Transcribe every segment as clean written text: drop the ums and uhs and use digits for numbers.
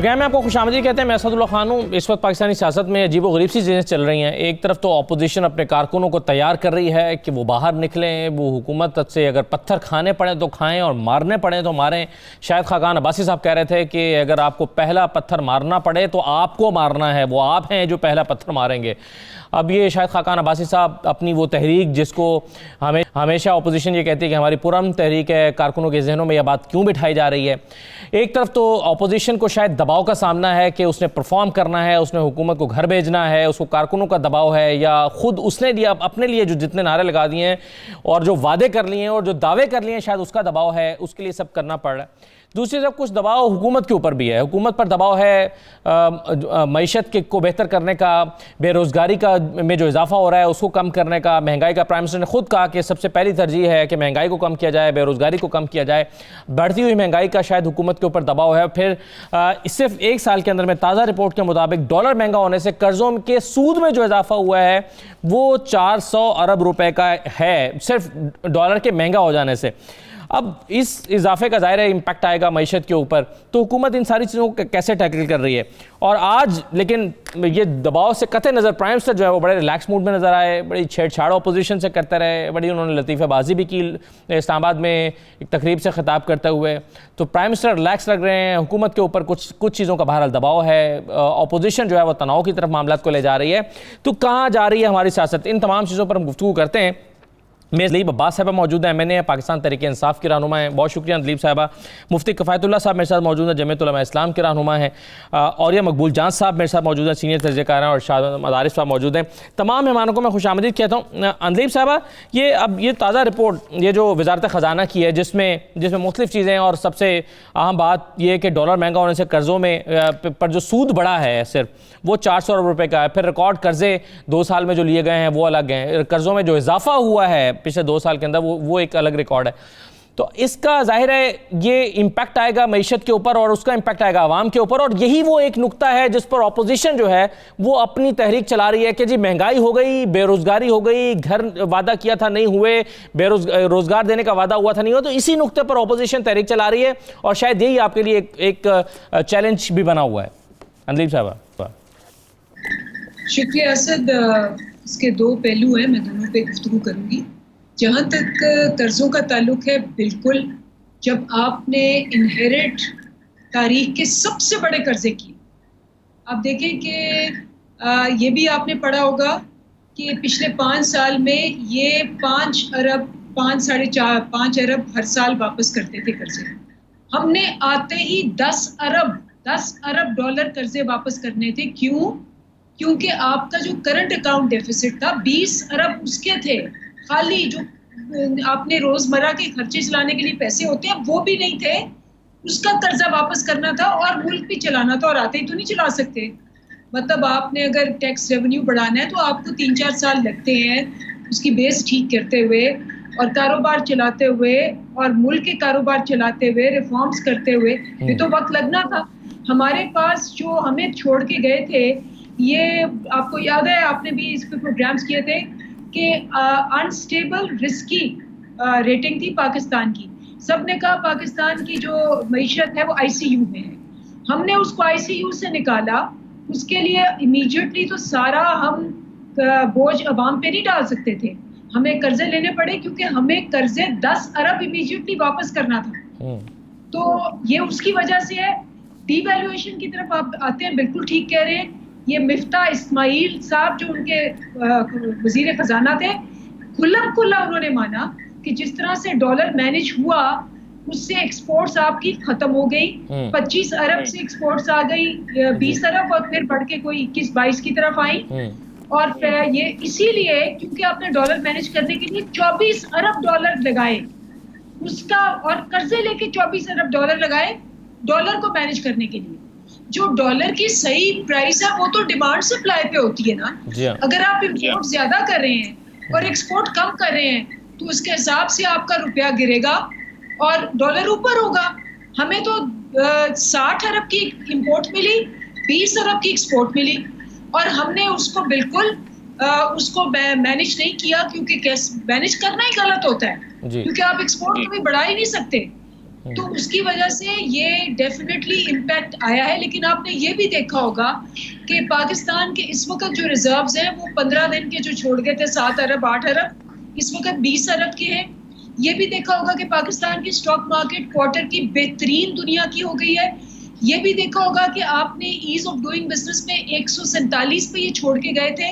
Programme میں آپ کو خوش آمدید کہتے ہیں. میں اسد اللہ خان ہوں. اس وقت پاکستانی سیاست میں عجیب و غریب سی چیزیں چل رہی ہیں. ایک طرف تو اپوزیشن اپنے کارکنوں کو تیار کر رہی ہے کہ وہ باہر نکلیں, وہ حکومت سے اگر پتھر کھانے پڑیں تو کھائیں اور مارنے پڑیں تو ماریں. شاہد خاقان عباسی صاحب کہہ رہے تھے کہ اگر آپ کو پہلا پتھر مارنا پڑے تو آپ کو مارنا ہے, وہ آپ ہیں جو پہلا پتھر ماریں گے. اب یہ شاہد خاقان عباسی صاحب اپنی وہ تحریک جس کو ہمیشہ اپوزیشن یہ کہتی ہے کہ ہماری پرامن تحریک ہے, کارکنوں کے ذہنوں میں یہ بات کیوں بٹھائی جا رہی ہے؟ ایک طرف تو اپوزیشن کو شاید دباؤ کا سامنا ہے کہ اس نے پرفارم کرنا ہے, اس نے حکومت کو گھر بھیجنا ہے, اس کو کارکنوں کا دباؤ ہے, یا خود اس نے لیا اپنے لیے جو جتنے نعرے لگا دیے ہیں اور جو وعدے کر لیے ہیں اور جو دعوے کر لیے ہیں شاید اس کا دباؤ ہے, اس کے لیے سب کرنا پڑ رہا ہے. دوسری طرف کچھ دباؤ حکومت کے اوپر بھی ہے. حکومت پر دباؤ ہے معیشت کو بہتر کرنے کا, بے روزگاری کا میں جو اضافہ ہو رہا ہے اس کو کم کرنے کا, مہنگائی کا. پرائم منسٹر نے خود کہا کہ سب سے پہلی ترجیح ہے کہ مہنگائی کو کم کیا جائے, بے روزگاری کو کم کیا جائے. بڑھتی ہوئی مہنگائی کا شاید حکومت کے اوپر دباؤ ہے. پھر صرف ایک سال کے اندر میں تازہ رپورٹ کے مطابق ڈالر مہنگا ہونے سے قرضوں کے سود میں جو اضافہ ہوا ہے وہ 400 ارب روپے کا ہے, صرف ڈالر کے مہنگا ہو جانے سے. اب اس اضافے کا ظاہر ہے امپیکٹ آئے گا معیشت کے اوپر, تو حکومت ان ساری چیزوں کو کیسے ٹیکل کر رہی ہے؟ اور آج لیکن یہ دباؤ سے قطع نظر پرائم منسٹر جو ہے وہ بڑے ریلیکس موڈ میں نظر آئے, بڑی چھیڑ چھاڑ اپوزیشن سے کرتے رہے, بڑی انہوں نے لطیفہ بازی بھی کی اسلام آباد میں ایک تقریب سے خطاب کرتے ہوئے. تو پرائم منسٹر ریلیکس لگ رہے ہیں, حکومت کے اوپر کچھ چیزوں کا بہرحال دباؤ ہے, اپوزیشن جو ہے وہ تناؤ کی طرف معاملات کو لے جا رہی ہے. تو کہاں جا رہی ہے ہماری سیاست؟ ان تمام چیزوں پر ہم گفتگو کرتے ہیں. میرے دلیپ عباس صاحبہ موجود ہیں, MNA پاکستان تحریک انصاف کی رہنما ہیں. بہت شکریہ دلیپ صاحبہ. مفتی کفایت اللہ صاحب میرے ساتھ موجود ہیں, جمعیت علماء اسلام کے رہنما ہیں. اور یہ مقبول جان صاحب میرے ساتھ موجود ہیں, سینئر تجزیہ کار ہیں. اور شاہ مدارس صاحب موجود ہیں. تمام مہمانوں کو میں خوش آمدید کہتا ہوں. دلیپ صاحبہ, یہ تازہ رپورٹ یہ جو وزارت خزانہ کی ہے جس میں مختلف چیزیں, اور سب سے اہم بات یہ کہ ڈالر مہنگا ہونے سے قرضوں میں پر جو سود بڑھا ہے صرف وہ 400 ارب روپے کا ہے. پھر ریکارڈ قرضے 2 سال میں جو لیے گئے ہیں وہ الگ ہیں, قرضوں میں جو اضافہ ہوا ہے پچھلے 2 سال کے اندر وہ ایک الگ ریکارڈ ہے. تو اس کا ظاہر ہے یہ امپیکٹ آئے گا معیشت کے اوپر, اور اس کا امپیکٹ آئے گا عوام کے اوپر. اور یہی وہ ایک نقطہ ہے جس پر اپوزیشن جو ہے وہ اپنی تحریک چلا رہی ہے کہ جی مہنگائی ہو گئی, بے روزگاری ہو گئی, گھر وعدہ کیا تھا نہیں ہوئے, بے روزگار دینے کا وعدہ ہوا تھا نہیں ہوا. تو اسی نقطے پر اپوزیشن تحریک چلا رہی ہے, اور شاید یہی آپ کے لیے ایک چیلنج بھی بنا ہوا ہے. دلیپ صاحبہ. شکریہ اسد. اس کے 2 پہلو ہیں, میں دونوں پہ گفتگو کروں گی. جہاں تک قرضوں کا تعلق ہے, بالکل جب آپ نے انہیریٹ تاریخ کے سب سے بڑے قرضے کیے, آپ دیکھیں کہ یہ بھی آپ نے پڑھا ہوگا کہ پچھلے 5 سال میں یہ 5 ارب 5.5 ارب ہر سال واپس کرتے تھے قرضے. ہم نے آتے ہی 10 ارب ڈالر قرضے واپس کرنے تھے. کیونکہ آپ کا جو کرنٹ اکاؤنٹ ڈیفیسٹ تھا 20 ارب اس کے تھے, خالی جو آپ نے روزمرہ کے خرچے چلانے کے لیے پیسے ہوتے ہیں وہ بھی نہیں تھے, اس کا قرضہ واپس کرنا تھا اور ملک بھی چلانا تھا. اور آتے ہی تو نہیں چلا سکتے, مطلب آپ نے اگر ٹیکس ریونیو بڑھانا ہے تو آپ کو 3-4 سال لگتے ہیں اس کی بیس ٹھیک کرتے ہوئے اور کاروبار چلاتے ہوئے اور ملک کے کاروبار چلاتے ہوئے ریفارمز کرتے ہوئے, یہ تو وقت لگنا تھا. ہمارے پاس جو ہمیں چھوڑ کے گئے تھے, یہ آپ کو یاد ہے آپ نے بھی اس پہ پروگرامز کیے تھے کہ انسٹیبل رسکی ریٹنگ تھی پاکستان کی. سب نے کہا پاکستان کی جو معیشت ہے وہ ICU میں ہے. ہم نے اس کو ICU سے نکالا. اس کے لیے امیجیٹلی تو سارا ہم بوجھ عوام پہ نہیں ڈال سکتے تھے, ہمیں قرضے لینے پڑے کیونکہ ہمیں قرضے 10 ارب امیجیٹلی واپس کرنا تھا. تو یہ اس کی وجہ سے ہے. ڈی ویلیویشن کی طرف آپ آتے ہیں, بالکل ٹھیک کہہ رہے ہیں. یہ مفتاح اسماعیل صاحب جو ان کے وزیر خزانہ تھے, کھلا انہوں نے مانا کہ جس طرح سے ڈالر مینج ہوا اس سے ایکسپورٹس آپ کی ختم ہو گئی. 25 ارب سے ایکسپورٹس آ گئی 20 ارب, اور پھر بڑھ کے کوئی 21-22 کی طرف آئی. اور یہ اسی لیے کیونکہ آپ نے ڈالر مینج کرنے کے لیے 24 ارب ڈالر لگائے اس کا, اور قرضے لے کے 24 ارب ڈالر لگائے ڈالر کو مینج کرنے کے لیے. جو ڈالر کی صحیح پرائس ہے وہ تو ڈیمانڈ سپلائی پہ ہوتی ہے نا. اگر آپ امپورٹ زیادہ کر رہے ہیں اور ایکسپورٹ کم کر رہے ہیں تو اس کے حساب سے آپ کا روپیہ گرے گا اور ڈالر اوپر ہوگا. ہمیں تو 60 ارب کی امپورٹ ملی, 20 ارب کی ایکسپورٹ ملی, اور ہم نے اس کو بالکل اس کو مینج نہیں کیا, کیونکہ مینج کرنا ہی غلط ہوتا ہے, کیونکہ آپ ایکسپورٹ کبھی بڑھا ہی نہیں سکتے. تو اس کی وجہ سے یہ ڈیفینیٹلی امپیکٹ آیا ہے. لیکن آپ نے یہ بھی دیکھا ہوگا کہ پاکستان کے اس وقت جو ریزروز ہیں وہ 15 دن کے جو چھوڑ گئے تھے 7 ارب 8 ارب اس وقت 20 ارب کے ہیں. یہ بھی دیکھا ہوگا کہ پاکستان کی اسٹاک مارکیٹ کوارٹر کی بہترین دنیا کی ہو گئی ہے. یہ بھی دیکھا ہوگا کہ آپ نے ایز آف ڈوئنگ بزنس میں 147 پہ یہ چھوڑ کے گئے تھے,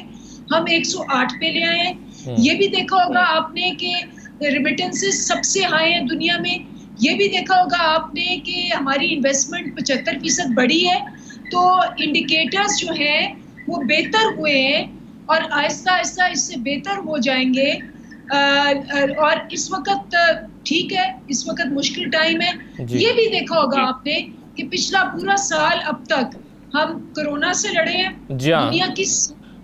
ہم 108 پہ لے آئے ہیں. یہ بھی دیکھا ہوگا آپ نے کہ ریمیٹنسز سب سے ہائی ہیں دنیا میں. یہ بھی دیکھا ہوگا آپ نے کہ ہماری انویسٹمنٹ 75% بڑھی ہے. تو انڈیکیٹرز جو ہیں وہ بہتر ہوئے ہیں اور آہستہ آہستہ اس سے بہتر ہو جائیں گے. اور اس وقت ٹھیک ہے, اس وقت مشکل ٹائم ہے. یہ بھی دیکھا ہوگا آپ نے کہ پچھلا پورا سال اب تک ہم کورونا سے لڑے ہیں. دنیا کی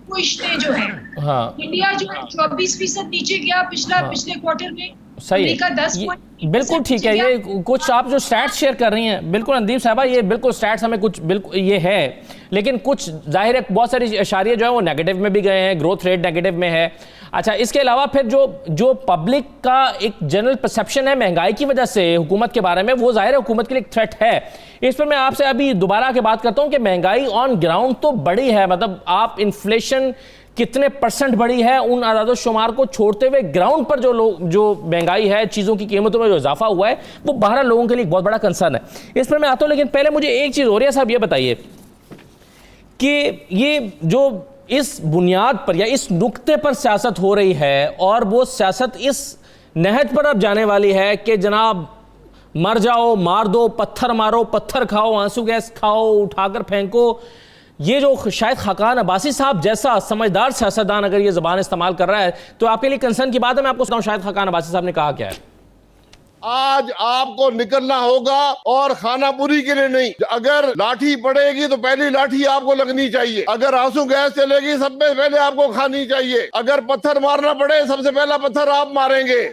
پوزیشنیں جو ہیں, انڈیا جو ہے 24% نیچے گیا پچھلے کوارٹر میں. صحیح ہے, بالکل ٹھیک ہے. یہ کچھ آپ جو سٹیٹس شیئر کر رہی ہیں بالکل اندیپ صاحبہ, یہ بالکل سٹیٹس ہمیں کچھ بالکل یہ ہے, لیکن کچھ ظاہر ہے بہت ساری اشاریہ جو ہیں وہ نیگیٹو میں بھی گئے ہیں, گروتھ ریٹ نیگیٹو میں ہے. اچھا, اس کے علاوہ پھر جو پبلک کا ایک جنرل پرسیپشن ہے مہنگائی کی وجہ سے حکومت کے بارے میں, وہ ظاہر ہے حکومت کے لیے ایک تھریٹ ہے. اس پر میں آپ سے ابھی دوبارہ کے بات کرتا ہوں کہ مہنگائی آن گراؤنڈ تو بڑی ہے, مطلب آپ انفلیشن کتنے پرسنٹ بڑی ہے ان اعداد و شمار کو چھوڑتے ہوئے گراؤنڈ پر جو مہنگائی ہے, چیزوں کی قیمتوں میں جو اضافہ ہوا ہے, وہ بہرحال لوگوں کے لیے بہت بڑا کنسرن ہے. اس پر میں آتا ہوں, لیکن پہلے مجھے ایک چیز اور صاحب یہ بتائیے کہ یہ جو اس بنیاد پر یا اس نقطے پر سیاست ہو رہی ہے, اور وہ سیاست اس نہج پر اب جانے والی ہے کہ جناب مر جاؤ, مار دو, پتھر مارو, پتھر کھاؤ, آنسو گیس کھاؤ, اٹھا کر پھینکو. یہ جو شاید خاقان عباسی صاحب جیسا سمجھدار سیاستدان اگر یہ زبان استعمال کر رہا ہے تو آپ کے لیے کنسرن کی بات ہے. میں آپ کو سناؤں شاید خاقان عباسی صاحب نے کہا کیا ہے. آج آپ کو نکلنا ہوگا اور خانہ پوری کے لیے نہیں. اگر لاٹھی پڑے گی تو پہلی لاٹھی آپ کو لگنی چاہیے. اگر آنسو گیس چلے گی سب سے پہلے آپ کو کھانی چاہیے. اگر پتھر مارنا پڑے سب سے پہلا پتھر آپ ماریں گے.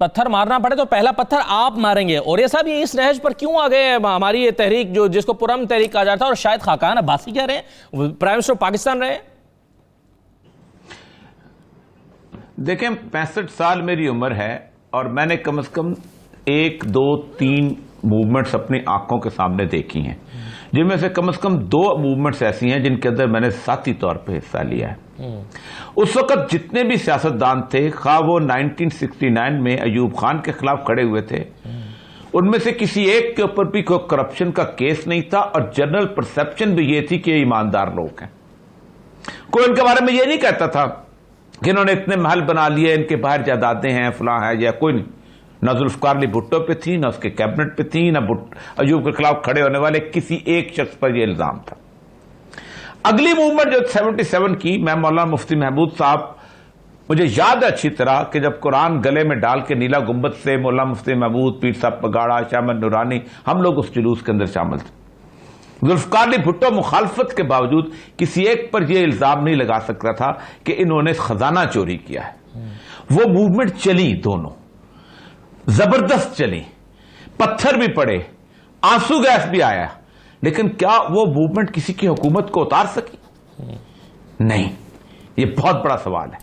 پتھر مارنا پڑے تو پہلا پتھر آپ ماریں گے. اور یہ صاحب یہ اس نہج پر کیوں آ گئے ہماری یہ تحریک جو جس کو پرامن تحریک کہا جاتا ہے, اور شاید خاقان عباسی کہہ رہے ہیں, پرائم منسٹر پاکستان رہے. دیکھیں 65 سال میری عمر ہے اور میں نے کم از کم 1 2 3 موومنٹس اپنی آنکھوں کے سامنے دیکھی ہیں, جن میں سے کم 2 موومنٹس ایسی ہیں جن کے اندر میں نے ذاتی طور پہ حصہ لیا ہے. اس وقت جتنے بھی سیاستدان تھے, خواہ وہ 1969 میں ایوب خان کے خلاف کھڑے ہوئے تھے, ان میں سے کسی ایک کے اوپر بھی کوئی کرپشن کا کیس نہیں تھا, اور جنرل پرسپشن بھی یہ تھی کہ یہ ایماندار لوگ ہیں. کوئی ان کے بارے میں یہ نہیں کہتا تھا کہ انہوں نے اتنے محل بنا لیے, ان کے باہر جائیدادیں ہیں, فلاں ہے, یا کوئی نہیں. نہ ذوالفقار علی بھٹو پہ تھی, نہ اس کے کیبنٹ پہ تھی, نہ ایوب کے خلاف کھڑے ہونے والے کسی ایک شخص پر یہ الزام تھا. اگلی موومنٹ جو 77 کی, میں مولانا مفتی محمود صاحب, مجھے یاد ہے اچھی طرح کہ جب قرآن گلے میں ڈال کے نیلا گنبد سے مولانا مفتی محمود, پیر صاحب پگاڑا, شاہ احمد نورانی, ہم لوگ اس جلوس کے اندر شامل تھے. ذوالفقار علی بھٹو مخالفت کے باوجود کسی ایک پر یہ الزام نہیں لگا سکتا تھا کہ انہوں نے خزانہ چوری کیا ہے. وہ موومنٹ چلی, دونوں زبردست چلی, پتھر بھی پڑے, آنسو گیس بھی آیا, لیکن کیا وہ موومنٹ کسی کی حکومت کو اتار سکی؟ نہیں. یہ بہت بڑا سوال ہے.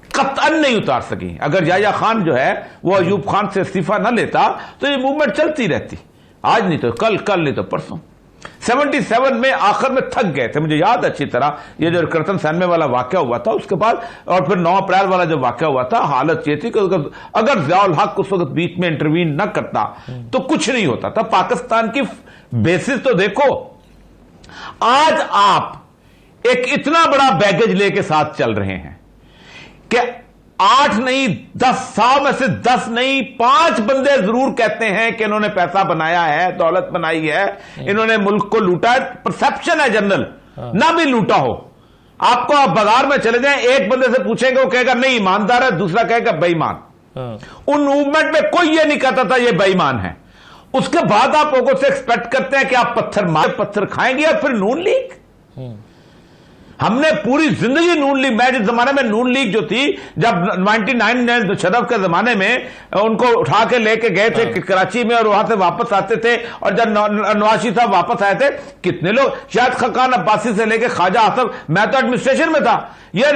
قطعاً نہیں اتار سکی. اگر یحییٰ خان جو ہے وہ ایوب خان سے استعفیٰ نہ لیتا تو یہ موومنٹ چلتی رہتی, آج نہیں تو کل نہیں تو پرسوں. 77 میں آخر میں تھک گئے تھے. مجھے یاد اچھی طرح یہ جو کرتن سینمے والا واقعہ ہوا تھا, اس کے بعد اور پھر 9 اپریل والا جو واقعہ ہوا تھا, حالت یہ تھی کہ اگر ضیاء الحق اس وقت بیچ میں انٹروین نہ کرتا تو کچھ نہیں ہوتا تھا. پاکستان کی بیسس تو دیکھو. آج آپ ایک اتنا بڑا بیگیج لے کے ساتھ چل رہے ہیں کہ 8 نہیں 10 100 میں سے 10 نہیں 5 بندے ضرور کہتے ہیں کہ انہوں نے پیسہ بنایا ہے, دولت بنائی ہے, انہوں نے ملک کو لوٹا ہے. پرسپشن ہے جنرل, نہ بھی لوٹا ہو. آپ کو آپ بازار میں چلے جائیں, ایک بندے سے پوچھیں گے وہ کہے گا نہیں ایماندار ہے, دوسرا کہے گا بے ایمان. ان موومنٹ میں کوئی یہ نہیں کہتا تھا یہ بے ایمان ہے. اس کے بعد آپ لوگوں سے ایکسپیکٹ کرتے ہیں کہ آپ پتھر کھائیں گے. اور پھر نون لیگ, ہم نے پوری زندگی نون لیگ, میں جس زمانے میں نون لیگ جو تھی, جب 99 شرف کے زمانے میں ان کو اٹھا کے لے کے گئے تھے کراچی میں, اور وہاں سے واپس آتے تھے, اور جب نواز شریف صاحب واپس آئے تھے, کتنے لوگ, شاید خاقان عباسی سے لے کے خواجہ آصف, میں تو ایڈمنسٹریشن میں تھا, یہ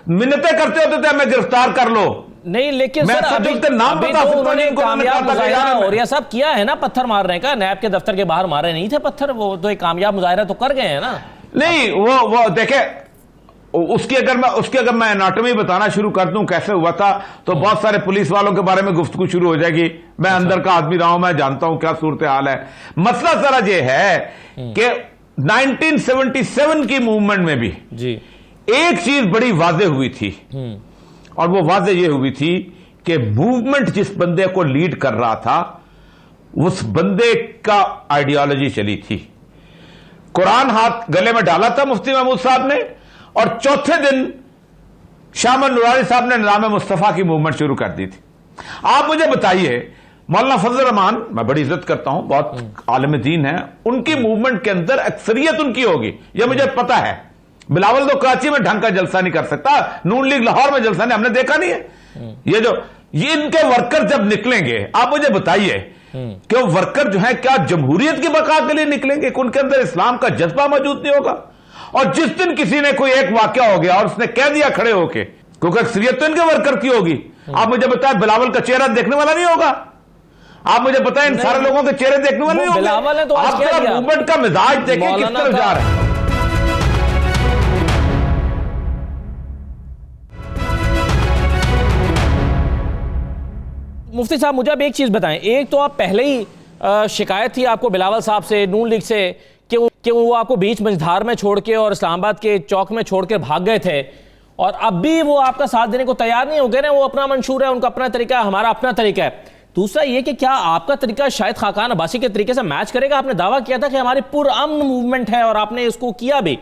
منتیں کرتے ہوتے تھے ہمیں گرفتار کر لو, نہیں لیکن میں سر سب ابھی اس کا نام ابھی بتا تو سکتا انہوں ہوں نے جن کو انہوں نے کامیاب کہا تھا کہ مظاہرہ یار اور یہ سب کیا ہے نا پتھر مارنے کا, نیب کے دفتر کے باہر مارے نہیں تھے پتھر, وہ تو ایک کامیاب مظاہرہ تو کر گئے ہیں نا. نہیں وہ دیکھیں اس کی اگر میں اناٹمی بتانا شروع کر دوں کیسے ہوا تھا تو بہت سارے پولیس والوں کے بارے میں گفتگو شروع ہو جائے گی. میں اندر کا آدمی رہا ہوں, میں جانتا ہوں کیا صورتحال ہے. مسئلہ ذرا یہ ہے کہ 1977 کی موومنٹ میں بھی جی ایک چیز بڑی واضح ہوئی تھی, اور وہ واضح یہ ہوئی تھی کہ موومنٹ جس بندے کو لیڈ کر رہا تھا اس بندے کا آئیڈیالوجی چلی تھی. قرآن ہاتھ گلے میں ڈالا تھا مفتی محمود صاحب نے, اور چوتھے دن شاہ محمد نورانی صاحب نے نظام مصطفیٰ کی موومنٹ شروع کر دی تھی. آپ مجھے بتائیے, مولانا فضل الرحمان میں بڑی عزت کرتا ہوں, بہت عالم دین ہے, ان کی موومنٹ کے اندر اکثریت ان کی ہوگی یہ مجھے پتا ہے. بلاول تو کراچی میں ڈھنگ کا جلسہ نہیں کر سکتا, نون لیگ لاہور میں جلسہ نہیں, ہم نے دیکھا نہیں ہے. یہ ان کے ورکر جب نکلیں گے, آپ مجھے بتائیے کہ وہ ورکر جو ہیں کیا جمہوریت کی بقا کے لیے نکلیں گے کہ ان کے اندر اسلام کا جذبہ موجود نہیں ہوگا؟ اور جس دن کسی نے کوئی ایک واقعہ ہو گیا اور اس نے کہہ دیا کھڑے ہو کے, کیونکہ اکثریت تو ان کے ورکر کی ہوگی, آپ مجھے بتائیں بلاول کا چہرہ دیکھنے والا نہیں ہوگا؟ آپ مجھے بتائیں ان سارے لوگوں کے چہرے دیکھنے والے نہیں بلاول ہے تو ہوں گے؟ آج آپ کیا ذرا کیا؟ موومنٹ کا مزاج دیکھیں کس مولانا طرف جا رہے ہیں. مفتی صاحب مجھے اب ایک چیز بتائیں, ایک تو آپ پہلے ہی شکایت تھی آپ کو بلاول صاحب سے نون لیگ سے کہ وہ آپ کو بیچ مجھدار میں چھوڑ کے اور اسلام آباد کے چوک میں چھوڑ کے بھاگ گئے تھے, اور اب بھی وہ آپ کا ساتھ دینے کو تیار نہیں ہو گئے. وہ اپنا منشور ہے, ان کا اپنا طریقہ ہے, ہمارا اپنا طریقہ ہے. دوسرا یہ کہ کیا آپ کا طریقہ شاہد خاقان عباسی کے طریقے سے میچ کرے گا؟ آپ نے دعویٰ کیا تھا کہ ہماری پرامن موومنٹ ہے اور آپ نے اس کو کیا بھی,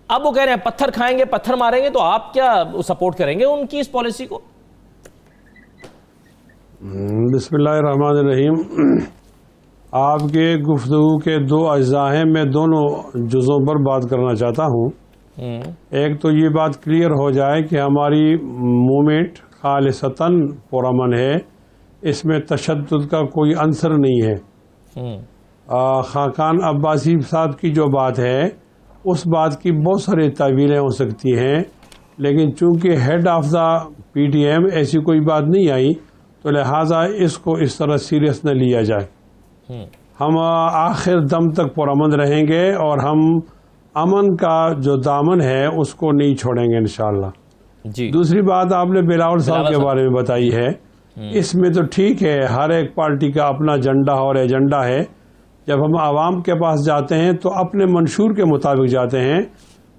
اب وہ کہہ رہے ہیں پتھر کھائیں گے پتھر ماریں گے, تو آپ کیا سپورٹ کریں گے ان کی اس پالیسی کو؟ بسم اللہ الرحمن الرحیم. آپ کے گفتگو کے دو اجزاء ہیں, میں دونوں جزوں پر بات کرنا چاہتا ہوں. ایک تو یہ بات کلیئر ہو جائے کہ ہماری موومنٹ خالصتاً پرامن ہے, اس میں تشدد کا کوئی عنصر نہیں ہے. خاقان عباسی صاحب کی جو بات ہے اس بات کی بہت ساری تعویلیں ہو سکتی ہیں, لیکن چونکہ head of the P T M ایسی کوئی بات نہیں آئی تو لہٰذا اس کو اس طرح سیریس نہ لیا جائے. ہم آخر دم تک پرامن رہیں گے اور ہم امن کا جو دامن ہے اس کو نہیں چھوڑیں گے انشاءاللہ. جی دوسری بات آپ نے بلاول صاحب کے بارے میں بتائی ہے, اس میں تو ٹھیک ہے, ہر ایک پارٹی کا اپنا جھنڈا اور ایجنڈا ہے. جب ہم عوام کے پاس جاتے ہیں تو اپنے منشور کے مطابق جاتے ہیں.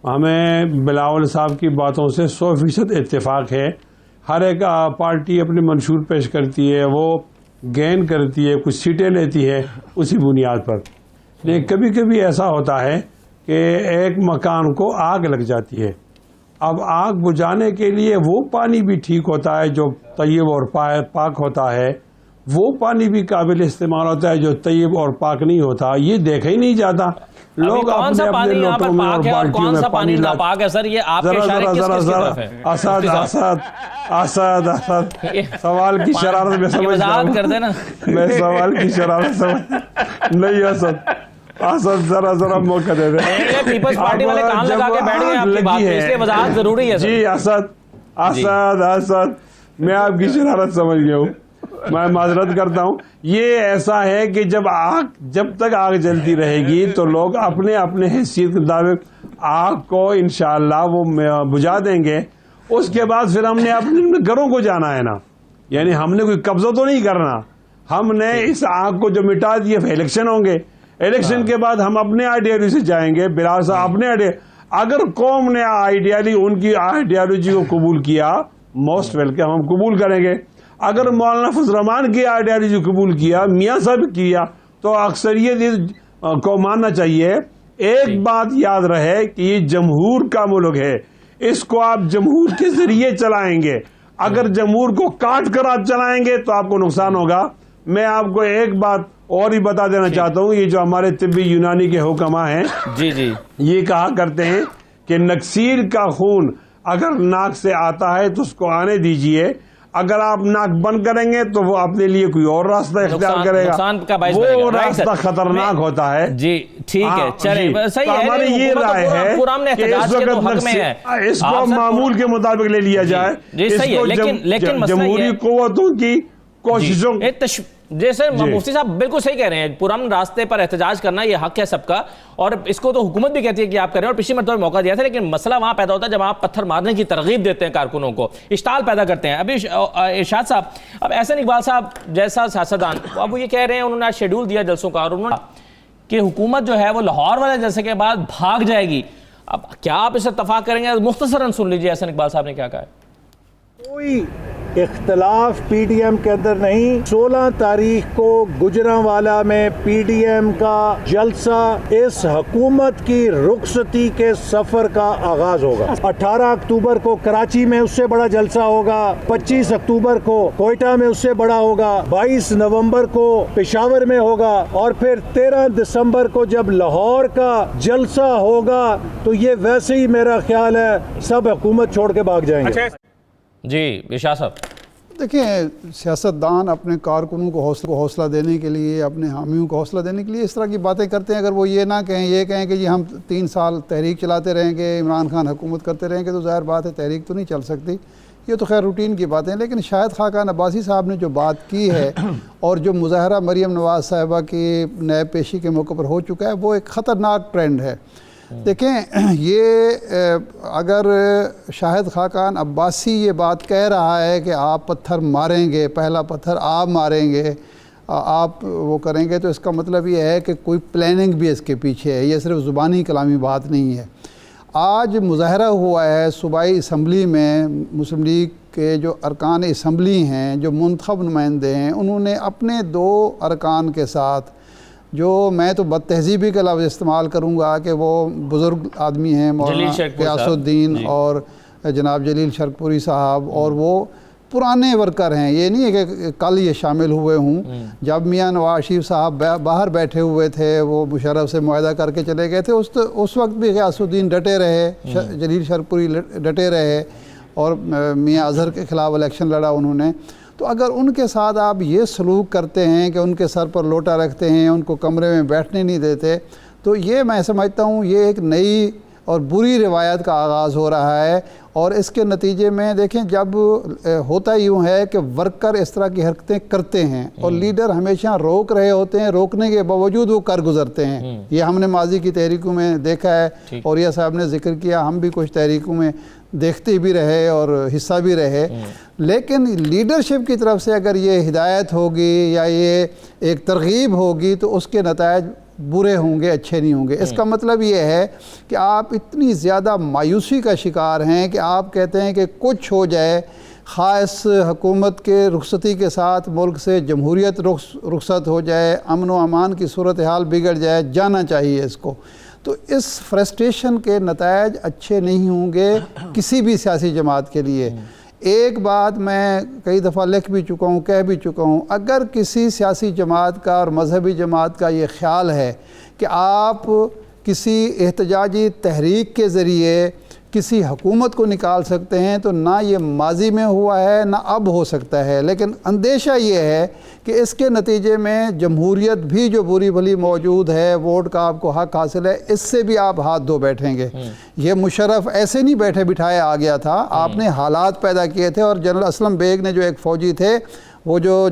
ہمیں بلاول صاحب کی باتوں سے 100% اتفاق ہے. ہر ایک پارٹی اپنے منشور پیش کرتی ہے, وہ گین کرتی ہے, کچھ سیٹیں لیتی ہے اسی بنیاد پر. لیکن کبھی کبھی ایسا ہوتا ہے کہ ایک مکان کو آگ لگ جاتی ہے. اب آگ بجھانے کے لیے وہ پانی بھی ٹھیک ہوتا ہے جو طیب اور پاک ہوتا ہے, وہ پانی بھی قابل استعمال ہوتا ہے جو طیب اور پاک نہیں ہوتا. یہ دیکھا ہی نہیں جاتا. لوگ کون سا پانی یہاں پر پاک ہے اور کون سا پانی ناپاک ہے؟ سر یہ آپ کے اشارے کس کس کی طرف ہے؟ اسد سوال کی شرارت میں سمجھ وضاحت کر دینا. میں سوال کی شرارت سمجھ نہیں. اسد ذرا موقع دے دیں. پیپلز پارٹی والے کان لگا کے بیٹھ گئے آپ کی بات میں, اس لیے وضاحت ضروری ہے. جی اسد میں آپ کی شرارت سمجھ گیا ہوں, میں معذرت کرتا ہوں. یہ ایسا ہے کہ جب تک آگ جلتی رہے گی تو لوگ اپنے اپنے حیثیت کے مطابق آگ کو انشاءاللہ وہ بجھا دیں گے. اس کے بعد پھر ہم نے اپنے گھروں کو جانا ہے نا, یعنی ہم نے کوئی قبضہ تو نہیں کرنا. ہم نے اس آگ کو جو مٹا دیے الیکشن ہوں گے, الیکشن کے بعد ہم اپنے آئیڈیالوجی سے جائیں گے. بلال صاحب اپنے اگر قوم نے ان کی آئیڈیالوجی کو قبول کیا, موسٹ ویلکم, ہم قبول کریں گے. اگر مولانا فضل الرحمان کی آئیڈیالوجی قبول کیا, میاں صاحب کیا, تو اکثریت کو ماننا چاہیے. ایک بات یاد رہے کہ یہ جمہور کا ملک ہے, اس کو آپ جمہور کے ذریعے چلائیں گے. اگر جمہور کو کاٹ کر آپ چلائیں گے تو آپ کو نقصان ہوگا. میں آپ کو ایک بات اور ہی بتا دینا چاہتا ہوں. یہ جو ہمارے طبی یونانی کے حکما ہیں, جی یہ کہا کرتے ہیں کہ نکسیر کا خون اگر ناک سے آتا ہے تو اس کو آنے دیجئے, اگر آپ ناک بند کریں گے تو وہ اپنے لیے کوئی اور راستہ اختیار کرے گا, نقصان کا باعث بنے گا. وہ رائٹ سر. راستہ خطرناک ہوتا ہے. جی ٹھیک ہے, چلیں صحیح ہے. ہماری یہ رائے ہے کہ اس وقت اس کو معمول کے مطابق لے لیا جائے. جی صحیح ہے, لیکن جمہوری قوتوں کی کوششوں جیسے مفتی صاحب بالکل صحیح کہہ رہے ہیں, پرامن راستے پر احتجاج کرنا یہ حق ہے سب کا, اور اس کو تو حکومت بھی کہتی ہے کہ آپ کریں, اور پچھلی مرتبہ موقع دیا تھا. لیکن مسئلہ وہاں پیدا ہوتا ہے جب آپ پتھر مارنے کی ترغیب دیتے ہیں کارکنوں کو, اشتعال پیدا کرتے ہیں. ابھی ارشاد صاحب, اب احسن اقبال صاحب جیسا سیاستدان, اب وہ یہ کہہ رہے ہیں, انہوں نے شیڈول دیا جلسوں کا, اور انہوں نے کہ حکومت جو ہے وہ لاہور والے جلسے کے بعد بھاگ جائے گی. اب کیا آپ اس سے اتفاق کریں گے؟ مختصراً سن لیجیے احسن اقبال صاحب نے کیا کہا ہے. کوئی اختلاف پی ڈی ایم کے اندر نہیں. 16 تاریخ کو گجرانوالہ میں پی ڈی ایم کا جلسہ اس حکومت کی رخصتی کے سفر کا آغاز ہوگا. 18 اکتوبر کو کراچی میں اس سے بڑا جلسہ ہوگا, 25 اکتوبر کو کوئٹہ میں اس سے بڑا ہوگا, 22 نومبر کو پشاور میں ہوگا, اور پھر 13 دسمبر کو جب لاہور کا جلسہ ہوگا تو یہ ویسے ہی میرا خیال ہے سب حکومت چھوڑ کے بھاگ جائیں گے. جی ارشاد صاحب. دیکھیں, سیاستدان اپنے کارکنوں کو حوصلہ دینے کے لیے, اپنے حامیوں کو حوصلہ دینے کے لیے اس طرح کی باتیں کرتے ہیں. اگر وہ یہ نہ کہیں, یہ کہیں کہ جی ہم 3 سال تحریک چلاتے رہیں گے, عمران خان حکومت کرتے رہیں گے, تو ظاہر بات ہے تحریک تو نہیں چل سکتی. یہ تو خیر روٹین کی باتیں ہیں. لیکن شاہد خاقان عباسی صاحب نے جو بات کی ہے اور جو مظاہرہ مریم نواز صاحبہ کی نائب پیشی کے موقع پر ہو چکا ہے, وہ ایک خطرناک ٹرینڈ ہے. دیکھیں, یہ اگر شاہد خاقان عباسی یہ بات کہہ رہا ہے کہ آپ پتھر ماریں گے, پہلا پتھر آپ ماریں گے, آپ وہ کریں گے, تو اس کا مطلب یہ ہے کہ کوئی پلاننگ بھی اس کے پیچھے ہے. یہ صرف زبانی کلامی بات نہیں ہے. آج مظاہرہ ہوا ہے صوبائی اسمبلی میں, مسلم لیگ کے جو ارکان اسمبلی ہیں, جو منتخب نمائندے ہیں, انہوں نے اپنے 2 ارکان کے ساتھ, جو میں تو بد تہذیبی کا لفظ استعمال کروں گا کہ وہ بزرگ آدمی ہیں, مولانا غیاث الدین اور جناب جلیل شرکپوری صاحب, اور وہ پرانے ورکر ہیں. یہ نہیں ہے کہ کل یہ شامل ہوئے ہوں. جب میاں نواز شریف صاحب باہر بیٹھے ہوئے تھے, وہ مشرف سے معاہدہ کر کے چلے گئے تھے, اس وقت بھی غیاث الدین ڈٹے رہے, جلیل شرکپوری ڈٹے رہے, اور میاں اظہر کے خلاف الیکشن لڑا انہوں نے. تو اگر ان کے ساتھ آپ یہ سلوک کرتے ہیں کہ ان کے سر پر لوٹا رکھتے ہیں, ان کو کمرے میں بیٹھنے نہیں دیتے, تو یہ میں سمجھتا ہوں یہ ایک نئی اور بری روایت کا آغاز ہو رہا ہے. اور اس کے نتیجے میں دیکھیں, جب ہوتا یوں ہے کہ ورکر اس طرح کی حرکتیں کرتے ہیں اور لیڈر ہمیشہ روک رہے ہوتے ہیں, روکنے کے باوجود وہ کر گزرتے ہیں. یہ ہم نے ماضی کی تحریکوں میں دیکھا ہے, اور یہ صاحب نے ذکر کیا, ہم بھی کچھ تحریکوں میں دیکھتے بھی رہے اور حصہ بھی رہے. لیکن لیڈرشپ کی طرف سے اگر یہ ہدایت ہوگی یا یہ ایک ترغیب ہوگی تو اس کے نتائج برے ہوں گے, اچھے نہیں ہوں گے. اس کا مطلب یہ ہے کہ آپ اتنی زیادہ مایوسی کا شکار ہیں کہ آپ کہتے ہیں کہ کچھ ہو جائے, خاص حکومت کے رخصتی کے ساتھ ملک سے جمہوریت رخصت ہو جائے, امن و امان کی صورتحال بگڑ جائے, جانا چاہیے اس کو. تو اس فرسٹریشن کے نتائج اچھے نہیں ہوں گے کسی بھی سیاسی جماعت کے لیے. ایک بات میں کئی دفعہ لکھ بھی چکا ہوں, کہہ بھی چکا ہوں, اگر کسی سیاسی جماعت کا اور مذہبی جماعت کا یہ خیال ہے کہ آپ کسی احتجاجی تحریک کے ذریعے کسی حکومت کو نکال سکتے ہیں, تو نہ یہ ماضی میں ہوا ہے نہ اب ہو سکتا ہے. لیکن اندیشہ یہ ہے کہ اس کے نتیجے میں جمہوریت بھی جو بری بھلی موجود ہے, ووٹ کا آپ کو حق حاصل ہے, اس سے بھی آپ ہاتھ دھو بیٹھیں گے. یہ مشرف ایسے نہیں بیٹھے بٹھائے آ گیا تھا, آپ نے حالات پیدا کیے تھے. اور جنرل اسلم بیگ نے جو ایک فوجی تھے, وہ جو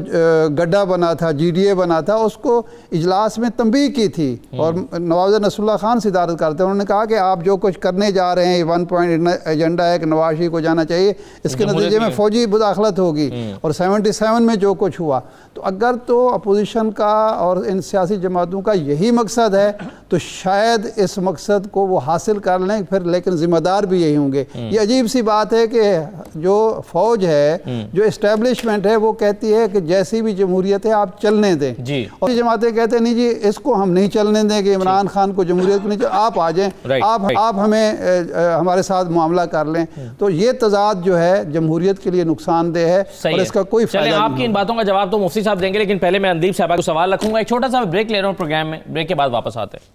گڈھا بنا تھا, جی ڈی اے بنا تھا, اس کو اجلاس میں تنبیہ کی تھی, اور نواز نصر اللہ خان صدارت کرتے ہیں. انہوں نے کہا کہ آپ جو کچھ کرنے جا رہے ہیں, 1 پوائنٹ ایجنڈا ہے کہ نواز شریف کو جانا چاہیے, اس کے نتیجے میں فوجی مداخلت ہوگی. اور 77 میں جو کچھ ہوا, تو اگر تو اپوزیشن کا اور ان سیاسی جماعتوں کا یہی مقصد ہے تو شاید اس مقصد کو وہ حاصل کر لیں پھر, لیکن ذمہ دار بھی یہی ہوں گے. یہ عجیب سی بات ہے کہ جو فوج ہے, جو اسٹیبلشمنٹ ہے, وہ کہتی ہے کہ جیسی بھی جمہوریت ہے آپ چلنے دیں, اور جماعتیں کہتے ہیں نہیں جی اس کو ہم نہیں چلنے دیں گے, عمران خان کو جمہوریت کو نہیں, آپ آ جائیں, آپ ہمیں ہمارے ساتھ معاملہ کر لیں. تو یہ تضاد جو ہے جمہوریت کے لیے نقصان دہ ہے, اور اس کا کوئی فائدہ نہیں. آپ کی ان باتوں کا جواب تو مفتی صاحب دیں گے, لیکن پہلے میں اندیپ صاحب کو سوال رکھوں گا. ایک چھوٹا سا بریک لے رہا ہوں پروگرام میں, بریک کے بعد واپس آتے ہیں.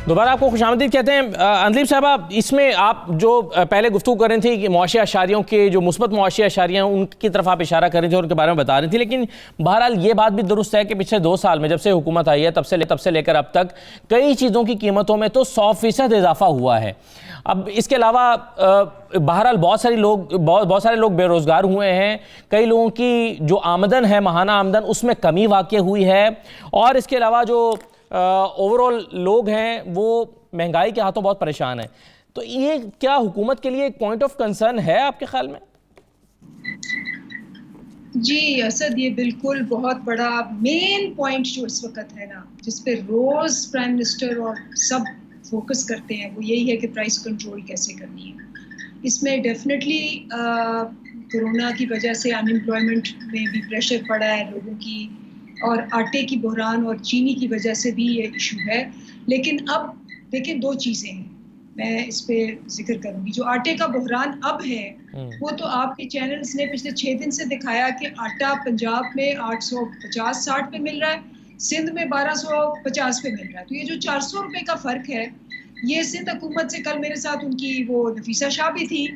دوبارہ آپ کو خوش آمدید کہتے ہیں. اندلیب صاحبہ، اس میں آپ جو پہلے گفتگو کر رہی تھی کہ معاشی اشاریوں کے جو مثبت معاشی اشاریاں ان کی طرف آپ اشارہ کر رہی تھیں اور ان کے بارے میں بتا رہی تھی، لیکن بہرحال یہ بات بھی درست ہے کہ پچھلے 2 سال میں جب سے حکومت آئی ہے تب سے لے کر اب تک کئی چیزوں کی قیمتوں میں تو 100% اضافہ ہوا ہے. اب اس کے علاوہ بہرحال بہت سارے لوگ بے روزگار ہوئے ہیں، کئی لوگوں کی جو آمدن ہے ماہانہ آمدن اس میں کمی واقع ہوئی ہے، اور اس کے علاوہ جو اوورال لوگ ہیں وہ مہنگائی کے ہاتھوں بہت پریشان ہیں. تو یہ کیا حکومت کے لیے ایک پوائنٹ آف کنسرن ہے آپ کے خیال میں؟ جی اسد، یہ بالکل بہت بڑا مین پوائنٹ جو اس وقت ہے نا، جس پہ روز پرائم منسٹر اور سب فوکس کرتے ہیں، وہ یہی ہے کہ پرائس کنٹرول کیسے کرنی ہے. اس میں ڈیفینیٹلی کورونا کی وجہ سے ان امپلائمنٹ میں بھی پریشر پڑا ہے لوگوں کی، اور آٹے کی بحران اور چینی کی وجہ سے بھی یہ ایشو ہے. لیکن اب دیکھیں 2 چیزیں ہیں، میں اس پہ ذکر کروں گی. جو آٹے کا بحران اب ہے وہ تو آپ کے چینلز نے پچھلے 6 دن سے دکھایا کہ آٹا پنجاب میں 850-60 پہ مل رہا ہے، سندھ میں 1250 پہ مل رہا ہے. تو یہ جو 400 روپے کا فرق ہے، یہ سندھ حکومت سے کل میرے ساتھ ان کی وہ نفیسہ شاہ بھی تھی،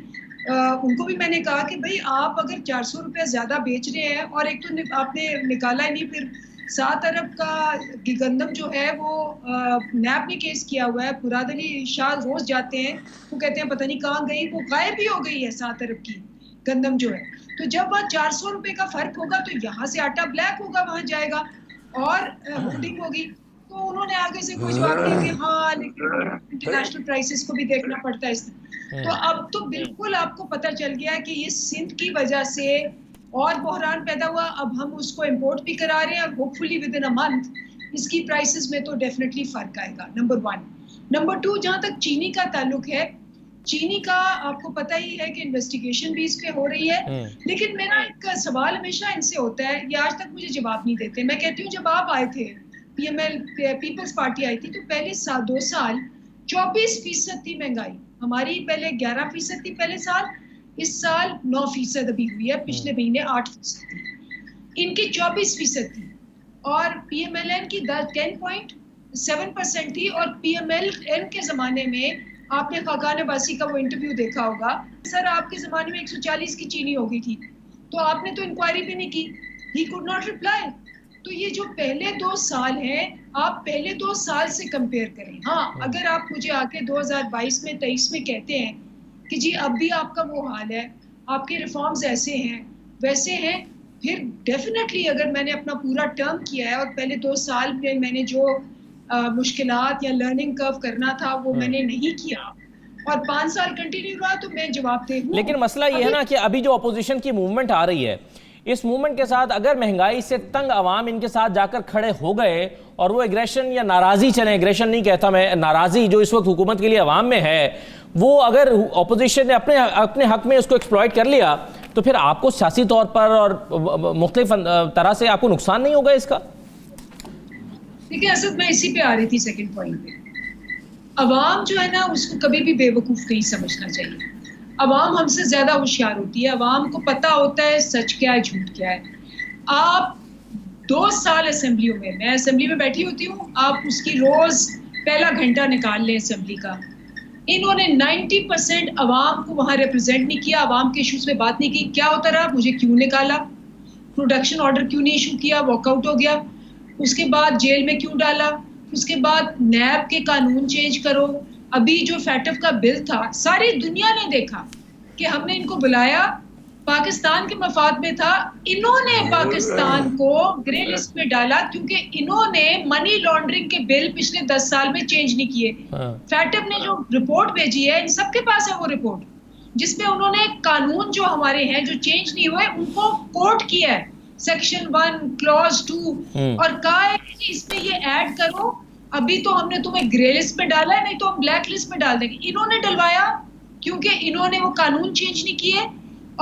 ان کو بھی میں نے کہا کہ بھئی آپ اگر 400 روپے زیادہ بیچ رہے ہیں، اور ایک تو آپ نے نکالا ہی نہیں، پھر 7 ارب کا گندم جو ہے وہ نیب نے کیس کیا ہوا ہے. مراد علی شاہ روز جاتے ہیں، وہ کہتے ہیں پتہ نہیں کہاں گئی، وہ غائب ہی ہو گئی ہے 7 ارب کی گندم جو ہے. تو جب 400 روپے کا فرق ہوگا تو یہاں سے آٹا بلیک ہوگا، وہاں جائے گا اور ہولڈنگ ہوگی. تو انہوں نے آگے سے کوئی جواب دیا کہ ہاں لیکن انٹرنیشنل پرائسز کو بھی دیکھنا پڑتا ہے اس طرح. تو اب تو بالکل آپ کو پتہ چل گیا ہے کہ یہ سندھ کی وجہ سے اور بحران پیدا ہوا. اب ہم اس کو امپورٹ بھی کرا رہے ہیں، hopefully with in a month اس کی پرائسز میں تو ڈیفینیٹلی فرق آئے گا. نمبر 1. نمبر 2، جہاں تک چینی کا تعلق ہے، چینی کا آپ کو پتہ ہی ہے کہ انویسٹیگیشن بھی اس پہ ہو رہی ہے. لیکن میرا ایک سوال ہمیشہ ان سے ہوتا ہے، یہ آج تک مجھے جواب نہیں دیتے. میں کہتی ہوں جب آپ آئے تھے، P M L Peoples Party آئی تھی، تو پہلے 2 سال 24% تھی مہنگائی ہماری، پہلے 11% تھی پہلے سال، اس سال 9% ابھی ہوئی ہے، پچھلے مہینے 8% تھی. ان کی 24% تھی، اور پی ایم ایل این کی 10.7% تھی. اور پی ایم ایل این کے زمانے میں آپ نے خاقان عباسی کا وہ انٹرویو دیکھا ہوگا، سر آپ کے زمانے میں 140 کی چینی ہو گئی تھی، تو آپ نے تو انکوائری بھی نہیں کی. He could not reply. تو یہ جو پہلے 2 سال ہیں، آپ پہلے 2 سال سے کمپیئر کریں. ہاں اگر آپ مجھے آ کے 2022 میں 23 میں کہتے ہیں کہ جی اب بھی آپ کا وہ حال ہے، آپ کے ریفارمز ایسے ہیں ویسے ہیں، پھر ڈیفینیٹلی اگر میں نے اپنا پورا ٹرم کیا ہے اور پہلے 2 سال میں نے جو مشکلات یا لرننگ کرو کرنا تھا وہ میں نے نہیں کیا، اور 5 سال کنٹینیو رہا، تو میں جواب دہ ہوں. لیکن مسئلہ یہ ہے نا کہ ابھی جو اپوزیشن کی موومنٹ آ رہی ہے، اس موومنٹ کے ساتھ اگر مہنگائی سے تنگ عوام ان کے ساتھ جا کر کھڑے ہو گئے اور وہ ایگریشن یا ناراضی، چلیں ایگریشن نہیں کہتا میں، ناراضی جو اس وقت حکومت کے لیے عوام میں ہے، وہ اگر اپوزیشن نے اپنے حق میں اس کو ایکسپلائٹ کر لیا، تو پھر آپ کو سیاسی طور پر اور مختلف طرح سے آپ کو نقصان نہیں ہوگا اس کا؟ دیکھیں اسد، میں اسی پہ آ رہی تھی سیکنڈ پوائنٹ پہ. عوام جو ہے نا اس کو کبھی بھی بے وقوف نہیں سمجھنا چاہیے. عوام ہم سے زیادہ ہوشیار ہوتی ہے، عوام کو پتہ ہوتا ہے سچ کیا ہے جھوٹ کیا ہے. آپ 2 سال اسمبلیوں میں اسمبلی میں بیٹھی ہوتی ہوں، آپ اس کی روز پہلا گھنٹہ نکال لیں اسمبلی کا. انہوں نے 90% عوام کو وہاں ریپرزینٹ نہیں کیا، عوام کے ایشوز پہ بات نہیں کی. کیا ہوتا رہا؟ مجھے کیوں نکالا، پروڈکشن آرڈر کیوں نہیں ایشو کیا، واک آؤٹ ہو گیا، اس کے بعد جیل میں کیوں ڈالا، اس کے بعد نیب کے قانون چینج کرو. ابھی جو فیٹف کا بل تھا، ساری دنیا نے دیکھا کہ ہم نے ان کو بلایا، پاکستان کے مفاد میں تھا، انہوں نے پاکستان کو گرے لسٹ میں ڈالا کیونکہ انہوں نے منی لانڈرنگ کے بل پچھلے 10 سال میں چینج نہیں کیے. فیٹف نے جو رپورٹ بھیجی ہے، ان سب کے پاس ہے وہ رپورٹ، جس میں انہوں نے قانون جو ہمارے ہیں جو چینج نہیں ہوئے ان کو کوٹ کیا ہے، سیکشن 1 کلوز 2، اور کہا ہے کہ اس میں یہ ایڈ کرو. ابھی تو ہم نے تمہیں گرے لسٹ میں ڈالا ہے، نہیں تو ہم بلیک لسٹ میں ڈال دیں گے. انہوں نے ڈلوایا کیونکہ انہوں نے وہ قانون چینج نہیں کیے،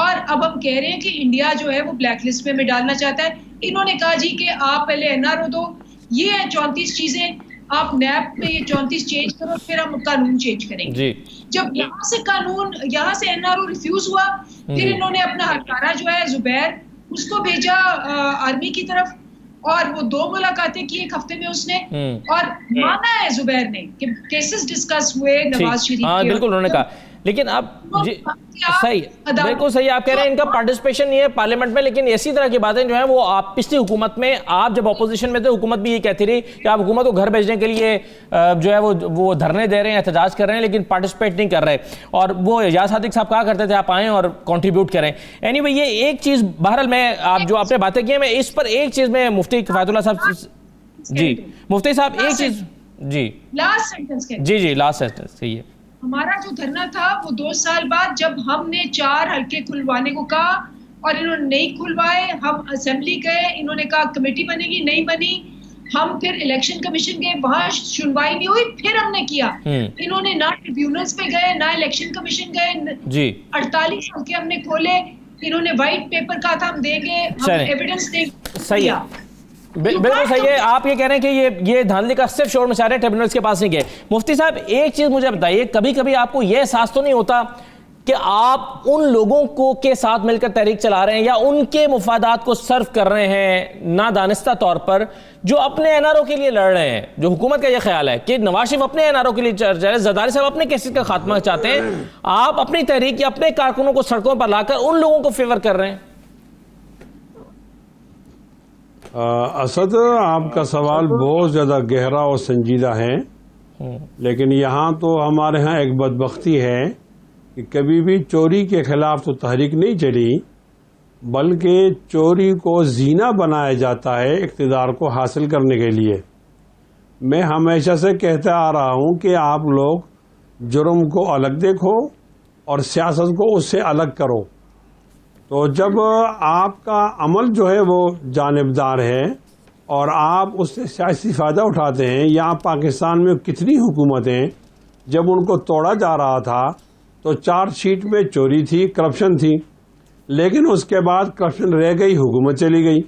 اور اب ہم کہہ رہے ہیں کہ انڈیا جو ہے وہ بلیک لسٹ میں ڈالنا چاہتا ہے. انہوں نے کہا جی کہ آپ پہلے NRO دو، یہ ہیں 34 چیزیں، آپ نیب میں یہ 34 چینج کرو، پھر ہم قانون چینج کریں گے. جب یہاں سے NRO ریفیوز ہوا، پھر انہوں نے اپنا ہرکارہ جو ہے زبیر اس کو بھیجا آرمی کی طرف، اور وہ 2 ملاقاتیں کی ایک ہفتے میں اس نے, اور مانا ہے زبیر نے کہ کیسز ڈسکس ہوئے نواز شریف کے. ہاں بالکل انہوں نے کہا, لیکن اب صحیح, بالکل صحیح آپ کہہ رہے ہیں ان کا پارٹیسپیشن نہیں ہے پارلیمنٹ میں, لیکن اسی طرح کی باتیں جو ہیں وہ آپ پچھلی حکومت میں, آپ جب اپوزیشن میں تھے, حکومت بھی یہ کہتی رہی کہ آپ حکومت کو گھر بھیجنے کے لیے جو ہے وہ دھرنے دے رہے ہیں, احتجاج کر رہے ہیں, لیکن پارٹیسپیٹ نہیں کر رہے. اور وہ اعجاز صادق صاحب کہا کرتے تھے آپ آئیں اور کنٹریبیوٹ کریں. اینی وے یہ ایک چیز, بہرحال میں آپ جو آپ نے باتیں کی ہیں, میں اس پر ایک چیز میں مفتی کفایت اللہ صاحب, جی مفتی صاحب ایک چیز, جی لاسٹ سینٹنس جی لاسٹ سینٹنس صحیح ہے. ہمارا جو دھرنا تھا وہ 2 سال بعد جب ہم نے 4 حلقے کھلوانے کو کہا اور انہوں نے نہیں کھلوائے, ہم اسمبلی گئے, انہوں نے کہا کمیٹی بنے گی, نہیں بنی, ہم پھر الیکشن کمیشن گئے, وہاں سنوائی نہیں ہوئی, پھر ہم نے کیا. انہوں نے نہ ٹریبیونلز پہ گئے, نہ الیکشن کمیشن گئے, 48 حلقے ہم نے کھولے, انہوں نے وائٹ پیپر کہا تھا ہم دیں گے, ہم ایویڈنس دیں گے. صحیح ہے, بالکل صحیح ہے. آپ یہ کہہ رہے ہیں کہ یہ دھاندلی کا صرف شور مچا رہے ہیں, ٹریبیونلز کے پاس نہیں گئے. مفتی صاحب ایک چیز مجھے بتائیے, کبھی کبھی آپ کو یہ احساس تو نہیں ہوتا کہ آپ ان لوگوں کو کے ساتھ مل کر تحریک چلا رہے ہیں یا ان کے مفادات کو سرو کر رہے ہیں نادانستہ طور پر, جو اپنے این آر او کے لیے لڑ رہے ہیں, جو حکومت کا یہ خیال ہے کہ نواز شریف اپنے این آر او کے لیے چل رہے ہیں, زرداری صاحب اپنے کیسز کا خاتمہ چاہتے ہیں, آپ اپنی تحریک یا اپنے کارکنوں کو سڑکوں پر لا کر ان لوگوں کو فیور کر رہے ہیں. اسد, آپ کا سوال بہت زیادہ گہرا اور سنجیدہ ہے, لیکن یہاں تو ہمارے ہاں ایک بدبختی ہے کہ کبھی بھی چوری کے خلاف تو تحریک نہیں چلی, بلکہ چوری کو زینہ بنایا جاتا ہے اقتدار کو حاصل کرنے کے لیے. میں ہمیشہ سے کہتا آ رہا ہوں کہ آپ لوگ جرم کو الگ دیکھو اور سیاست کو اس سے الگ کرو. تو جب آپ کا عمل جو ہے وہ جانبدار ہے اور آپ اس سے سیاسی فائدہ اٹھاتے ہیں, یہاں پاکستان میں کتنی حکومتیں جب ان کو توڑا جا رہا تھا تو 4 شیٹ میں چوری تھی, کرپشن تھی, لیکن اس کے بعد کرپشن رہ گئی, حکومت چلی گئی,